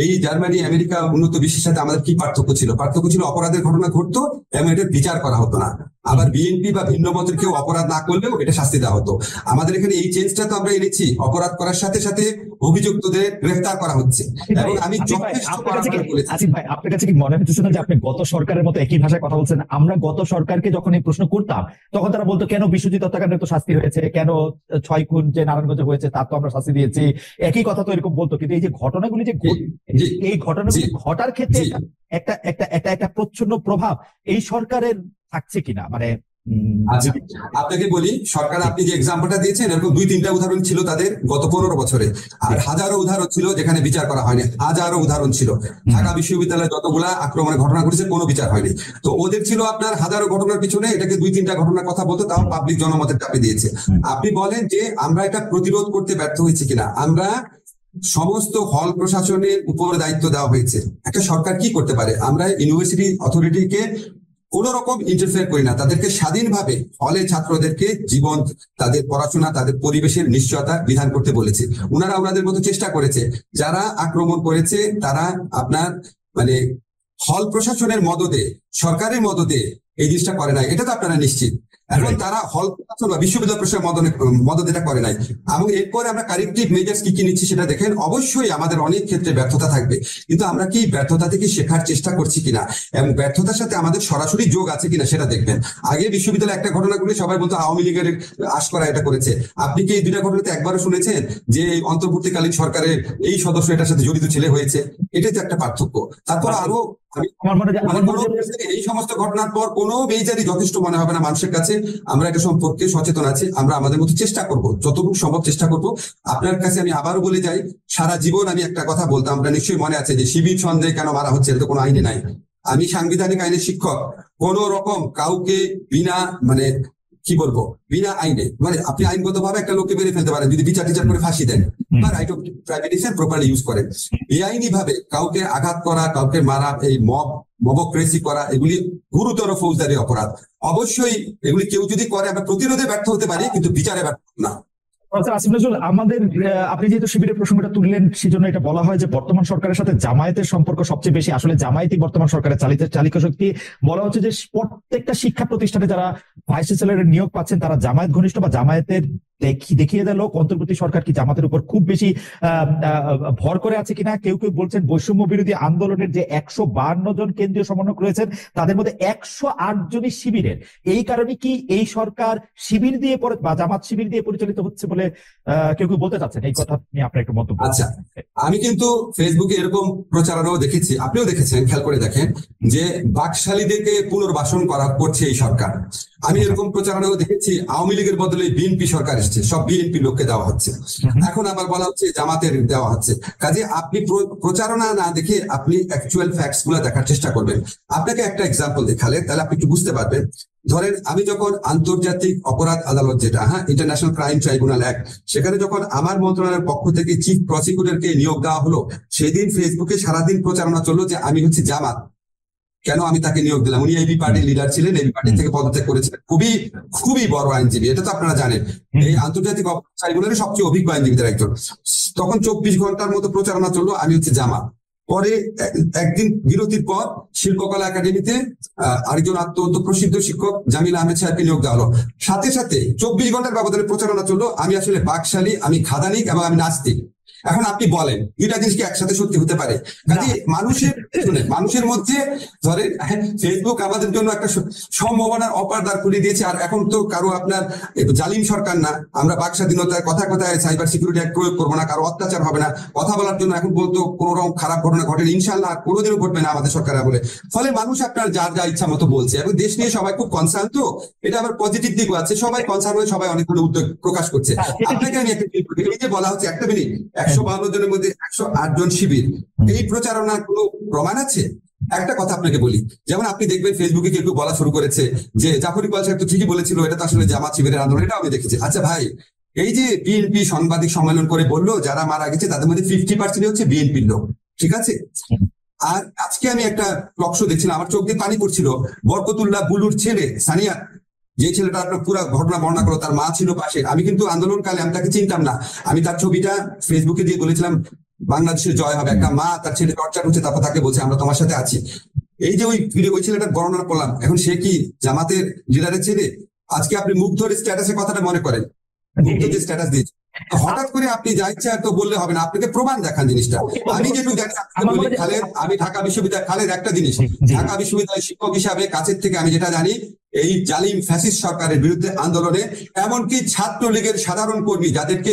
এই জার্মানি, আমেরিকা, উন্নত বিশ্বের সাথে আমাদের কি পার্থক্য ছিল? পার্থক্য ছিল অপরাধের ঘটনা ঘটতো এবং এটার বিচার করা হতো না। আবার বিএনপি বা ভিন্ন মতের কেউ অপরাধ না করলেও এটা শাস্তি দেওয়া হতো। আমাদের এখানে এই চেঞ্জটা তো আমরা এনেছি, অপরাধ করার সাথে সাথে অভিযুক্তদের গ্রেফতার করা হচ্ছে। এবং আমি আপনার কাছে কি মনে হচ্ছে না যে আপনি গত সরকারের মতো একই ভাষায় কথা বলছেন? আমরা গত সরকারকে যখন এই প্রশ্ন করতাম তখন তারা বলতো কেন বিশ্বজিৎ হত্যাকাণ্ডে তো শাস্তি হয়েছে, কেন 6 খুন যে নারায়ণগঞ্জে হয়েছে তার তো আমরা শাস্তি দিয়েছি, একই কথা তো এরকম বলতো। কিন্তু এই যে ঘটনাগুলি যে এই ঘটনাগুলি ঘটার ক্ষেত্রে একটা একটা একটা একটা প্রচ্ছন্ন প্রভাব এই সরকারের থাকছে কিনা, মানে আচ্ছা আপনাকে বলি, সরকার আপনি যে এক্সাম্পলটা দিয়েছেন এরকম 2-3টা উদাহরণ ছিল তাদের গত 15 বছরে, আর হাজারো উদাহরণ ছিল যেখানে বিচার করা হয়নি, হাজারো উদাহরণ ছিল। ঢাকা বিশ্ববিদ্যালয়ে যতগুলা আক্রমণের ঘটনা ঘটেছে কোনো বিচার হয়নি। তো ওদের ছিল আপনার হাজারো ঘটনার পিছনে এটাকে 2-3টা ঘটনার কথা বলতো, তাও পাবলিক জনমতের চাপে দিয়েছে। আপনি বলেন যে আমরা এটা প্রতিরোধ করতে ব্যর্থ হয়েছি কিনা? আমরা সমস্ত হল প্রশাসনের উপর দায়িত্ব দেওয়া হয়েছে। একটা সরকার কি করতে পারে? আমরা ইউনিভার্সিটি অথরিটিকে কোন রকম ইন্টারফেয়ার করি না, তাদেরকে স্বাধীনভাবে হলে ছাত্রদেরকে জীবন, তাদের পড়াশোনা, তাদের পরিবেশের নিশ্চয়তা বিধান করতে বলেছে। ওনারা ওনাদের মতো চেষ্টা করেছে। যারা আক্রমণ করেছে তারা আপনার মানে হল প্রশাসনের মদদে, সরকারের মদদে এই জিনিসটা করে না, এটা তো আপনারা নিশ্চিত। এখন তারা হল বা বিশ্ববিদ্যালয় প্রশ্নের মদত এটা করে নাই। এবং এরপরে আমরা কারেক্টিভ মেজার্স কি কি নিচ্ছি সেটা দেখেন। অবশ্যই আমাদের অনেক ক্ষেত্রে ব্যর্থতা থাকবে, কিন্তু আমরা কি ব্যর্থতা থেকে শেখার চেষ্টা করছি কিনা এবং ব্যর্থতার সাথে আমাদের সরাসরি যোগ আছে কিনা সেটা দেখবেন। আগে বিশ্ববিদ্যালয়ে একটা ঘটনা ঘটলে সবাই বলতো আওয়ামী লীগের আশ করা এটা করেছে। আপনি কি এই দুইটা ঘটনাতে একবারও শুনেছেন যে অন্তর্বর্তীকালীন সরকারের এই সদস্য এটার সাথে জড়িত ছেলে হয়েছে? এটাই তো একটা পার্থক্য। তারপর আরো এই সমস্ত ঘটনার পর কোনো বেজারি যথেষ্ট মনে হবে না মানুষের কাছে। আমরা এটা সম্পর্কে সচেতন আছি, আমরা আমাদের মতো চেষ্টা করব, যতটুকু সম্ভব চেষ্টা করব। আপনার কাছে আমি আবারও বলে যাই, সারা জীবন আমি একটা কথা বলতাম, আমরা নিশ্চয়ই মনে আছে যে শিবির সন্দেহে কেন মারা হচ্ছে, এটা তো কোনো আইনে নাই। আমি সাংবিধানিক আইনের শিক্ষক, কোন রকম কাউকে বিনা কি বলবো বিনা আইনে আপনি আইনগত ভাবে একটা লোককে মেরে ফেলতে পারেন যদি বিচার টিচার করে ফাঁসি দেন বা right of privatisation properly use করেন। বেআইনি ভাবে কাউকে আঘাত করা, কাউকে মারা, এই মবক্রেসি করা, এগুলি গুরুতর ফৌজদারি অপরাধ। অবশ্যই এগুলি কেউ যদি করে আমরা প্রতিরোধে ব্যর্থ হতে পারি, কিন্তু বিচারে ব্যর্থ না। আসিফ নজরুল, আমাদের আপনি যেহেতু শিবিরের প্রসঙ্গটা তুললেন, সেজন্য এটা বলা হয় যে বর্তমান সরকারের সাথে জামায়াতের সম্পর্ক সবচেয়ে বেশি। আসলে জামায়াতই বর্তমান সরকারের চালিকা শক্তি। বলা হচ্ছে যে প্রত্যেকটা শিক্ষা প্রতিষ্ঠানে যারা ভাইস চ্যান্সেলরের নিয়োগ পাচ্ছেন তারা জামায়াত ঘনিষ্ঠ বা জামায়াতের দেখিয়ে দিল অন্তর্বর্তী সরকার কি জামাতের উপর খুব বেশি ভর করে আছে কিনা। কেউ কেউ বলছেন বৈষম্য বিরোধী আন্দোলনের যে 152 জন কেন্দ্রীয় সমন্বয়ক রয়েছেন তাদের মধ্যে 108 জনই শিবিরের। এই কারণে কি এই সরকার শিবির দিয়ে বা জামাত শিবির দিয়ে পরিচালিত হচ্ছে বলে কেউ কেউ বলতে চাচ্ছেন? এই কথা নিয়ে আপনার একটু মন্তব্য। আচ্ছা, আমি কিন্তু ফেসবুকে এরকম প্রচারণাও দেখেছি, আপনিও দেখেছেন, খেয়াল করে দেখেন যে বাকশালীদেরকে পুনর্বাসন করছে এই সরকার। আমি এরকম প্রচারণাও দেখেছি আওয়ামী লীগের বদলে বিএনপি সরকার এসছে, সব বিএনপি লোককে দেওয়া হচ্ছে। এখন আবার বলা হচ্ছে জামাতের দেওয়া হচ্ছে। কাজে আপনি প্রচারণা না দেখে আপনি অ্যাকচুয়াল ফ্যাক্টস গুলো দেখার চেষ্টা করবেন। আপনাকে একটা এক্সাম্পল দেখালে তাহলে আপনি একটু বুঝতে পারবেন। ধরেন আমি যখন আন্তর্জাতিক অপরাধ আদালত, যেটা ইন্টারন্যাশনাল ক্রাইম ট্রাইব্যুনাল অ্যাক্ট, সেখানে যখন আমার মন্ত্রণালয়ের পক্ষ থেকে চিফ প্রসিকিউটরকে নিয়োগ দেওয়া হলো, সেদিন ফেসবুকে সারাদিন প্রচারণা চললো যে আমি হচ্ছে জামাত, কেন আমি তাকে নিয়োগ দিলাম। উনি এবি পার্টির লিডার ছিলেন, এবি পার্টি থেকে পদত্যাগ করেছিলেন, খুবই বড় আইনজীবী, এটা তো আপনারা জানেন, এই আন্তর্জাতিক অপরাধ ট্রাইব্যুনালের সবচেয়ে অভিজ্ঞ আইনজীবীদের একজন। তখন 24 ঘন্টার মতো প্রচারণা চললো আমি হচ্ছে জামাত। পরে একদিন বিরতির পর শিল্পকলা একাডেমিতে আরেকজন অত্যন্ত প্রসিদ্ধ শিক্ষক জামিল আহমেদ সাহেবকে নিয়োগ দেওয়া হলো। সাথে সাথে 24 ঘন্টার ব্যবধানে প্রচারণা চললো আমি আসলে বাকশালী, আমি খাদানিক এবং আমি নাস্তিক। এখন আপনি বলেন দুইটা জিনিস কি একসাথে সত্যি হতে পারে? কাজে মানুষের মধ্যে ধরেন ফেসবুক আমাদের জন্য একটা সম্ভাবনার অপারদ্বার খুলে দিয়েছে। আর এখন তো কারো আপনার জালিম সরকার না, আমরা বাক স্বাধীনতার কথায় সাইবার সিকিউরিটি অ্যাক্ট প্রয়োগ করবো না, কারো অত্যাচার হবে না, কথা বলার জন্য এখন বলতো কোন রকম খারাপ ঘটনা ঘটেনি, ইনশাল্লাহ কোনোদিনও ঘটবে না আমাদের সরকার বলে। ফলে মানুষ আপনার যার যা ইচ্ছা মতো বলছে এবং দেশ নিয়ে সবাই খুব কনসার্ন। তো এটা আবার পজিটিভ দিকও আছে, সবাই কনসার্ন হয়ে সবাই অনেকগুলো উদ্যোগ প্রকাশ করছে। আপনাকে আমি একটা এই যে বলা হচ্ছে একটা মিনিট 152 জনের মধ্যে 108 জন শিবির, এই প্রচারণার কোনো প্রমাণ আছে? একটা কথা আপনাকে বলি, যেমন আপনি দেখবেন ফেসবুকে কেউ বলা শুরু করেছে যে জাফর ইকবাল সাহেব তো ঠিকই বলেছিল, এটা তো আসলে জামাত শিবিরের আন্দোলন, এটা আমি দেখেছি। আচ্ছা ভাই, এই যে বিএনপি সাংবাদিক সম্মেলন করে বললো যারা মারা গেছে তাদের মধ্যে 50% হচ্ছে বিএনপির লোক, ঠিক আছে? আর আজকে আমি একটা টক শো দেখছিলাম, আমার চোখ দিয়ে পানি পড়ছিল। বরকতুল্লাহ বুলুর ছেলে সানিয়া, যে ছেলেটা আপনার পুরো ঘটনা বর্ণনা করলো, তার মা ছিল পাশে। আমি কিন্তু আন্দোলনকালে আমি তাকে চিনতাম না, আমি তার ছবিটা ফেসবুকে দিয়ে বলেছিলাম বাংলাদেশের জয় হবে। একটা মা তার ছেলে টর্চার হচ্ছে, তারপর তাকে বলছে আমরা তোমার সাথে আছি। এই যে ওই ছেলেটার বর্ণনা করলাম, এখন সে কি জামাতের লিডারের ছেলে? আজকে আপনি মুগ্ধর স্ট্যাটাসের কথাটা মনে করেন, মুগ্ধ যে স্ট্যাটাস দিয়েছে, হঠাৎ করে আপনি যা ইচ্ছা তো বললে হবে না, আপনাকে প্রমাণ দেখান জিনিসটা। আমি যেটুকু বলি খালেদ, আমি ঢাকা বিশ্ববিদ্যালয়, খালেদ একটা জিনিস, ঢাকা বিশ্ববিদ্যালয়ের শিক্ষক হিসাবে কাছের থেকে আমি যেটা জানি, এই জালিম ফ্যাসিস্ট সরকারের বিরুদ্ধে আন্দোলনে এমনকি ছাত্রলীগের সাধারণ কর্মী যাদেরকে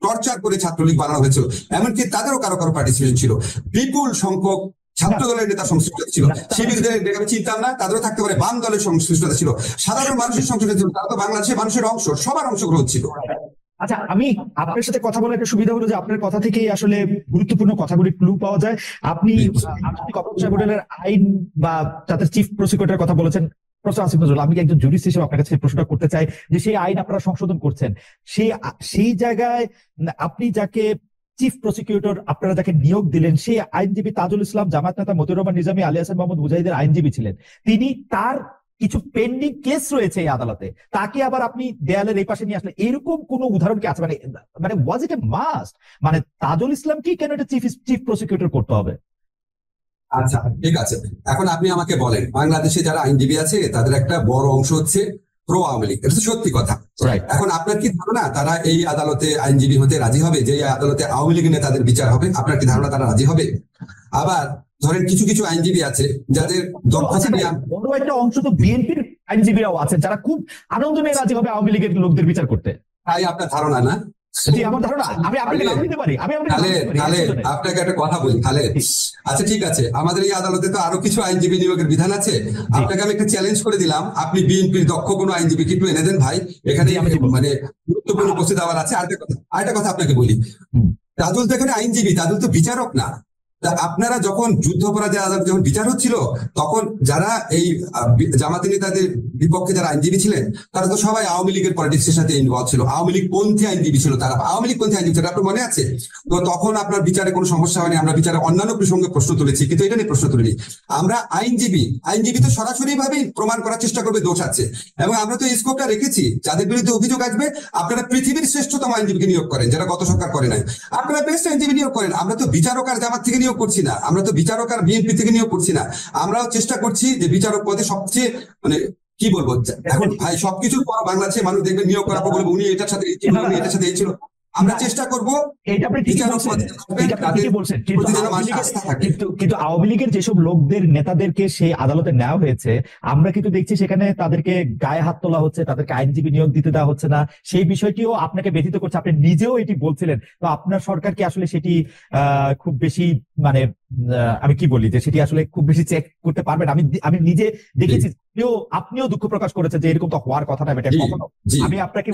টর্চার করে ছাত্রলীগ বানানো হয়েছিল, এমনকি তাদেরও কারো পার্টিসিপেশন ছিল। বিপুল সংখ্যক ছাত্র দলের নেতা সংশ্লিষ্টতা ছিল, শিবিরদের আমি চিনতাম না, তাদেরও থাকতে পারে বাম দলের সংশ্লিষ্টতা ছিল, সাধারণ মানুষের সংশ্লিষ্টতা ছিল, তারা তো বাংলাদেশের মানুষের অংশ, সবার অংশগ্রহণ ছিল। আচ্ছা, আমি আপনার সাথে কথা বলার একটা সুবিধা হলো যে আপনার কথা থেকেই আসলে গুরুত্বপূর্ণ কথাগুলি ক্লু পাওয়া যায়। আপনি বোর্ডের আইন বা তাদের চিফ প্রসিকিউটরের কথা বলেছেন। প্রফেসর আসিফ নজরুল, আমি একজন জুরিস্ট হিসেবে আপনার কাছে প্রশ্নটা করতে চাই যে সেই আইন আপনারা সংশোধন করছেন, সেই জায়গায় আপনি যাকে চিফ প্রসিকিউটর আপনারা যাকে নিয়োগ দিলেন, সেই আইনজীবী তাজুল ইসলাম, জামায়াত নেতা মতিউর রহমান নিজামী, আলী হাসান মোহাম্মদ মুজাহিদের আইনজীবী ছিলেন। তিনি তার কিছু পেন্ডিং কেস রয়েছে এই আদালতে, তাকে আবার আপনি দেয়ালের এই পাশে নিয়ে আসলে এরকম কোন উদাহরণ কি আছে? মানে ওয়াজ ইট এ মাস্ট? মানে তাজুল ইসলাম কি কেন এটা চিফ প্রসিকিউটর করতে হবে? আচ্ছা ঠিক আছে, এখন আপনি আমাকে বলেন বাংলাদেশে যারা আইনজীবী আছে তাদের একটা বড় অংশ হচ্ছে প্রো আওয়ামী লীগ, এটা তো সত্যি কথা। রাইট। এখন আপনার কি ধারণা তারা এই আদালতে আইনজীবী হতে রাজি হবে, যে এই আদালতে আওয়ামী লীগের নেতাদের বিচার হবে? আপনার কি ধারণা তারা রাজি হবে? আবার ধরেন কিছু কিছু আইনজীবী আছে যাদের দক্ষতা নিয়ে বড় একটা অংশ তো বিএনপির আইনজীবীরাও আছে যারা খুব আনন্দ নিয়ে রাজি হবে আওয়ামী লীগের লোকদের বিচার করতে। তাই আপনার ধারণা না? জি, আমার ধারণা। আমি আপনাকে নাম দিতে পারি, আমি আপনাকে নাম দিতে পারি। তাহলে আপনাকে একটা কথা বলি তাহলে। আচ্ছা ঠিক আছে, আমাদের এই আদালতে তো আরো কিছু আইনজীবী নিয়োগের বিধান আছে। আপনাকে আমি একটা চ্যালেঞ্জ করে দিলাম, আপনি বিএনপির দক্ষ কোনো আইনজীবীকে একটু এনে দেন ভাই, এখানে মানে গুরুত্বপূর্ণ উপস্থিত হওয়ার আছে। আরেকটা কথা আপনাকে বলি, তাজুল তো এখানে আইনজীবী, তাজুল তো বিচারক না। তা আপনারা যখন যুদ্ধাপরাধের আদালত যখন বিচার হচ্ছিল, তখন যারা এই জামাতি নেতাদের বিপক্ষে যারা আইনজীবী ছিলেন, তারা তো সবাই আওয়ামী লীগের পলিটিক্সের সাথে ইনভলভ ছিল, আওয়ামী লীগ পন্থী আইনজীবী ছিল, তারা আওয়ামী লীগ পন্থী আইনজীবী ছিল। আপনার মনে আছে? তো তখন আপনার বিচারে কোনো সমস্যা হয়নি, আমরা বিচারে অন্যান্য প্রসঙ্গে প্রশ্ন তুলেছি, কিন্তু এটা নিয়ে প্রশ্ন তুলিনি। আমরা আইনজীবী তো সরাসরি ভাবেই প্রমাণ করার চেষ্টা করবে দোষ আছে, এবং আমরা তো এই স্কোপটা রেখেছি, যাদের বিরুদ্ধে অভিযোগ আসবে আপনারা পৃথিবীর শ্রেষ্ঠতম আইনজীবীকে নিয়োগ করেন, যারা গত সরকার করে নাই, আপনারা বেস্ট আইনজীবী নিয়োগ করেন। আমরা তো বিচারক আর জামাত থেকে নিয়োগ করছি না, আমরা তো বিচারক আর বিএনপি থেকে নিয়োগ করছি না। আমরাও চেষ্টা করছি যে বিচারক পদে সবচেয়ে মানে কি বলবো, এখন ভাই সবকিছুর পর বাংলাদেশে মানুষ দেখবে নিয়োগ করার পর বলবো উনি এটার সাথে এই ছিল, উনি এটার সাথে এই ছিল। আমরা চেষ্টা করবো কিন্তু আওয়ামী লীগের যেসব লোকদের নেতাদেরকে সেই আদালতে নেওয়া হয়েছে, আমরা কিন্তু দেখছি সেখানে তাদেরকে গায়ে হাত তোলা হচ্ছে, তাদেরকে আইনজীবী নিয়োগ দিতে দেওয়া হচ্ছে না। সেই বিষয়টিও আপনাকে ব্যথিত করছে, আপনি নিজেও এটি বলছিলেন। তো আপনার সরকার কি আসলে সেটি খুব বেশি মানে আমি কি বলি যে সেটি আসলে খুব বেশি চেক করতে পারবেন? আমি নিজে দেখেছি, আপনিও দুঃখ প্রকাশ করেছেন যে এরকম তো হওয়ার কথা না বেটা কখনো। আমি আপনাকে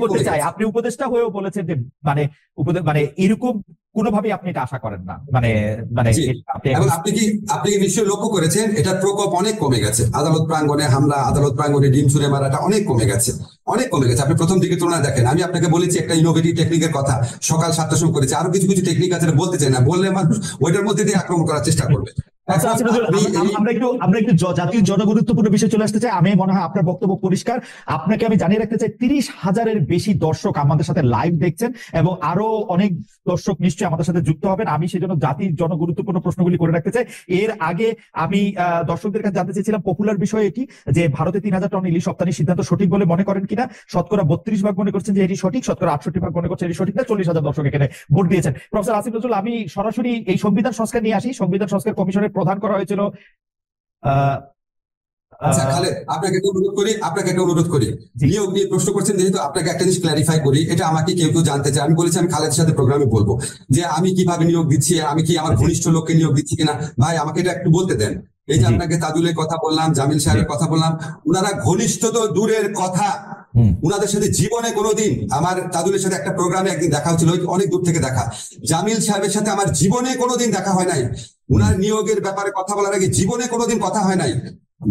করতে চাই, আপনি উপদেষ্টা হয়েও বলেছেন যে মানে এরকম কোনোভাবেই আপনি এটা আশা করেন না, মানে আপনি কি নিশ্চয়ই লক্ষ্য করেছেন এটার প্রকোপ অনেক কমে গেছে। আদালত প্রাঙ্গণে হামলা, আদালত প্রাঙ্গণে ডিম ছুড়ে মারাটা অনেক কমে গেছে। আপনি প্রথম দিকে তুলনায় দেখেন, আমি আপনাকে বলেছি একটা ইনোভেটিভ টেকনিকের কথা, সকাল 7টার সময় করেছি। আরো কিছু কিছু টেকনিক আছে বলতে চাই না, বললে মানুষ ওইটার মধ্যে দিয়ে আক্রমণ করার চেষ্টা করবে। আমরা একটু জাতীয় জনগুরুত্বপূর্ণ বিষয় চলে আসতে চাই। আমি মনে হয় আপনার বক্তব্য পরিষ্কার। আপনাকে আমি জানিয়ে রাখতে চাই 30,000-এর বেশি দর্শক আমাদের সাথে লাইভ দেখছেন, এবং আরো অনেক দর্শক নিশ্চয়ই আমাদের সাথে যুক্ত হবেন। আমি সেজন্য জাতির জনগুরুত্বপূর্ণ প্রশ্নগুলি করে রাখতে চাই। এর আগে আমি দর্শকদের কাছে জানতে চেয়েছিলাম পপুলার বিষয় এটি, যে ভারতে 3,000 টন ইলিশ রপ্তানির সিদ্ধান্ত সঠিক বলে মনে করেন কিনা। শতকরা 32% মনে করছেন যে এটি সঠিক, শতকরা 68% মনে করছেন এটি সঠিক না। 40,000 দর্শক এখানে ভোট দিয়েছেন। প্রফেসর আসিফ নজরুল, আমি সরাসরি এই সংবিধান সংস্কার নিয়ে আসি। সংবিধান সংস্কার কমিশনের প্রধান করা হয়েছিল আচ্ছা খালেদ, আপনাকে একটা অনুরোধ করি, নিয়োগ নিয়ে প্রশ্ন করছেন যেহেতু, আপনাকে একটা জিনিস ক্ল্যারিফাই করি। এটা আমাকে কেউ জানতে চায়, আমি বলেছি আমি খালেদের সাথে প্রোগ্রামে বলবো যে আমি কিভাবে নিয়োগ দিচ্ছি, আমি কি আমার ঘনিষ্ঠ লোককে নিয়োগ দিচ্ছি কিনা। ভাই আমাকে এটা একটু বলতে দেন। এই যে আপনাকে তাজুলের কথা বললাম, জামিল সাহেবের কথা বললাম, উনারা ঘনিষ্ঠ তো দূরের কথা, উনাদের সাথে জীবনে কোনোদিন, আমার তাজুলের সাথে একটা প্রোগ্রামে একদিন দেখা হচ্ছিল, অনেক দূর থেকে দেখা। জামিল সাহেবের সাথে আমার জীবনে কোনোদিন দেখা হয় নাই। উনার নিয়োগের ব্যাপারে কথা বলার আগে জীবনে কোনোদিন কথা হয় নাই।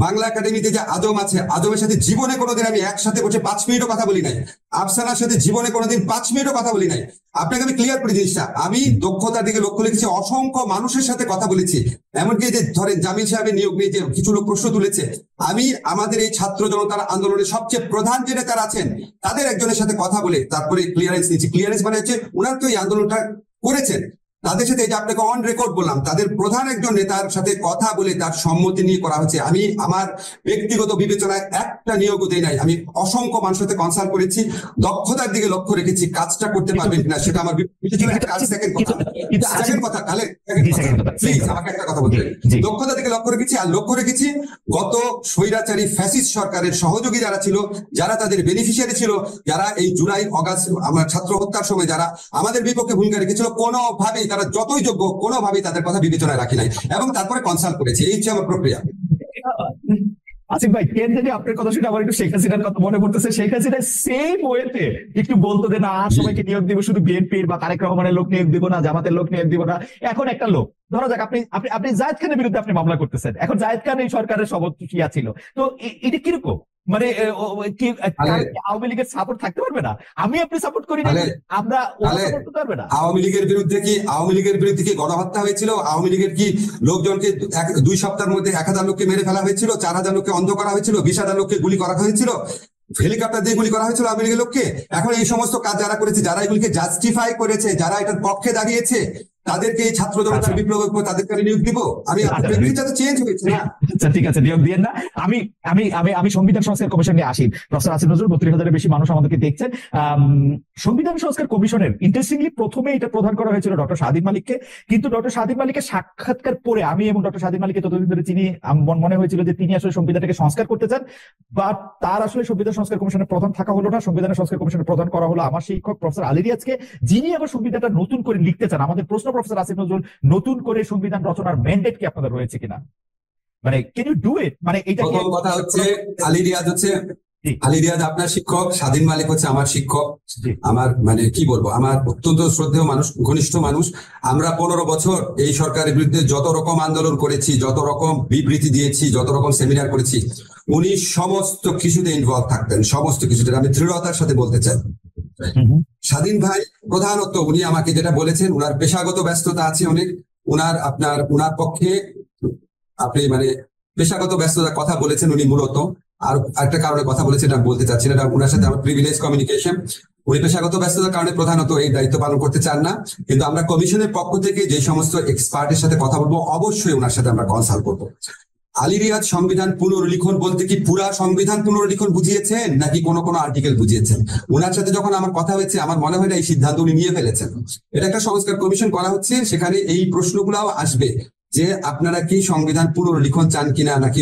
বাংলা একাডেমিতে যে আজম আছে, আজমের সাথে জীবনে কোনোদিন আমি একসাথে বসে 5 মিনিটও কথা বলি নাই। আফসানার সাথে জীবনে কোনোদিন 5 মিনিটও কথা বলি নাই। আপনাকে আমি ক্লিয়ার করে জিনিসটা, আমি দক্ষতার দিকে লক্ষ্য রেখেছি, অসংখ্য মানুষের সাথে কথা বলেছি। এমনকি যে ধরেন জামিল সাহেবের নিয়োগ নিয়ে যে কিছু লোক প্রশ্ন তুলেছে, আমি আমাদের এই ছাত্র জনতার আন্দোলনের সবচেয়ে প্রধান যে নেতারা আছেন তাদের একজনের সাথে কথা বলে তারপরে ক্লিয়ারেন্স নিয়েছি। ক্লিয়ারেন্স মানে হচ্ছে ওনার তো এই আন্দোলনটা করেছেন, তাদের সাথে, এটা আপনাকে অন রেকর্ড বললাম, তাদের প্রধান একজন নেতার সাথে কথা বলে তার সম্মতি নিয়ে করা হচ্ছে। আমি আমার ব্যক্তিগত বিবেচনায় একটা নিয়োগও দেই নাই, আমি অসংখ্য মানুষের সাথে কনসাল্ট করেছি, দক্ষতার দিকে লক্ষ্য রেখেছি, কাজটা করতে পারবেন কিনা সেটা আমার সেকেন্ড কথা। তাহলে প্লিজ আমাকে একটা কথা বলতে, দক্ষতার দিকে লক্ষ্য রেখেছি। আর লক্ষ্য রেখেছি গত স্বৈরাচারী ফ্যাসিস্ট সরকারের সহযোগী যারা ছিল, যারা তাদের বেনিফিশিয়ারি ছিল, যারা এই জুলাই অগাস্ট আমার ছাত্র হত্যার সময় যারা আমাদের বিপক্ষে ভূমিকা রেখেছিল, কোনোভাবেই তারা যতই যোগ্য কোনোভাবেই তাদের কথা বিবেচনায় রাখি নাই, এবং তারপরে কনসাল্ট করেছি। এই হচ্ছে আমার প্রক্রিয়া। আসিফ ভাই, কেন জানি আপনার কথা শুনে আমার একটু শেখ হাসিনার কথা মনে পড়তেছে। শেখ হাসিনা সেম ওয়েতে একটু বলতো যে না, সবাইকে নিয়োগ দিব, শুধু বিএনপির বা তারেক রহমানের লোক নিয়োগ দিব না, জামাতের লোক নিয়োগ দিব না। এখন একটা লোক, ধরা যাক আপনি জায়েদ খানের বিরুদ্ধে আপনি মামলা করতেছেন, এখন জায়েদ খান এই সরকারের সভাপতি ছিল, তো এটা কিরকম? মানে কি আওয়ামী লীগের সাপোর্ট থাকতে পারবে না? আমি আপনি সাপোর্ট করি না, আমরা সাপোর্ট করতে পারবে না। আওয়ামী লীগের বিরুদ্ধে কি গণহত্যা হয়েছিল? আওয়ামী লীগের কি লোকজনকে 2 সপ্তাহের মধ্যে 1000 লোককে মেরে ফেলা হয়েছিল, 4000 লোককে অন্ধ করা হয়েছিল, 20,000 লোককে গুলি করা হয়েছিল, হেলিকপ্টার দিয়ে গুলি করা হয়েছিল আওয়ামী লীগের লোককে? এখন এই সমস্ত কাজ যারা করেছে, যারা এগুলিকে জাস্টিফাই করেছে, যারা এটার পক্ষে দাঁড়িয়েছে, তাদেরকে এই ছাত্র জনতার বিপ্লবের পর তাদেরকে আমি নিয়োগ দিব? আমি প্রেক্ষিতটা তো চেঞ্জ হয়েছে না। আচ্ছা ঠিক আছে, নিয়োগ দিয়েন না। আমি আমি আমি আমি সংবিধান সংস্কার কমিশন নিয়ে আসি। প্রফেসর আসিফ নজরুল, 32,000-এর বেশি মানুষ আমাদেরকে দেখছেন। সংবিধান সংস্কার কমিশনের ইন্টারেস্টিংলি প্রথমে এটা প্রদান করা হয়েছিল ডক্টর শাহদিন মালিককে, কিন্তু ডক্টর শাহদিন মালিকের সাক্ষাৎকার পরে আমি এবং ডক্টর শাহদিন মালিককে ততদিন ধরে চিনি, মনে হয়েছিল যে তিনি আসলে সংবিধানটাকে সংস্কার করতে চান, বাট তার আসলে সংবিধান সংস্কার কমিশনের প্রধান থাকা হলো না। সংবিধানের সংস্কার কমিশনের প্রধান করা হলো আমার শিক্ষক প্রফেসর আলী রিয়াজকে, যিনি আবার সংবিধানটা নতুন করে লিখতে চান। আমাদের প্রশ্ন, প্রফেসর আসিফ নজরুল, নতুন করে সংবিধান রচনার ম্যান্ডেট কি আপনাদের রয়েছে কিনা? মানে ক্যান ইউ ডু ইট? মানে এটা প্রথম কথা হচ্ছে আলী রিয়াজ আপনার শিক্ষক, স্বাধীন মালিক হচ্ছে আমার শিক্ষক। আমার মানে কি বলবো, আমার অত্যন্ত শ্রদ্ধেয় মানুষ, ঘনিষ্ঠ মানুষ। আমরা 15 বছর এই সরকারের বিরুদ্ধে যত রকম আন্দোলন করেছি, যত রকম বিবৃতি দিয়েছি, যত রকম সেমিনার করেছি, উনি সমস্ত কিছুতে ইনভলভ থাকতেন, সমস্ত কিছুতে। আমি দৃঢ়তার সাথে বলতে চাই, স্বাধীন ভাই প্রধানত উনি আমাকে যেটা বলেছেন, উনার পেশাগত ব্যস্ততা আছে অনেক, উনার পক্ষে আপনি মানে পেশাগত ব্যস্ততার কথা বলেছেন উনি মূলত। আর একটা কারণে কথা বলেছেন, আমি বলতে চাচ্ছি না, উনার সাথে আমার প্রিভিলেজ কমিউনিকেশন। উনি পেশাগত ব্যস্ততার কারণে প্রধানত এই দায়িত্ব পালন করতে চান না, কিন্তু আমরা কমিশনের পক্ষ থেকে যে সমস্ত এক্সপার্টের সাথে কথা বলবো, অবশ্যই ওনার সাথে আমরা কনসাল্ট করবো। আলী রিয়াজ সংবিধান পুনর্লিখন বলতে কি পুরা সংবিধান পুনর্লিখন বুঝিয়েছেন নাকি কোনো কোনো আর্টিকেল বুঝিয়েছেন? ওনার সাথে যখন আমার কথা হয়েছে, আমার মনে হয় না এই সিদ্ধান্ত উনি নিয়ে ফেলেছেন। এটা একটা সংস্কার কমিশন করা হচ্ছে, সেখানে এই প্রশ্নগুলাও আসবে যে আপনারা কি সংবিধান পুনর্লিখন চান কিনা, নাকি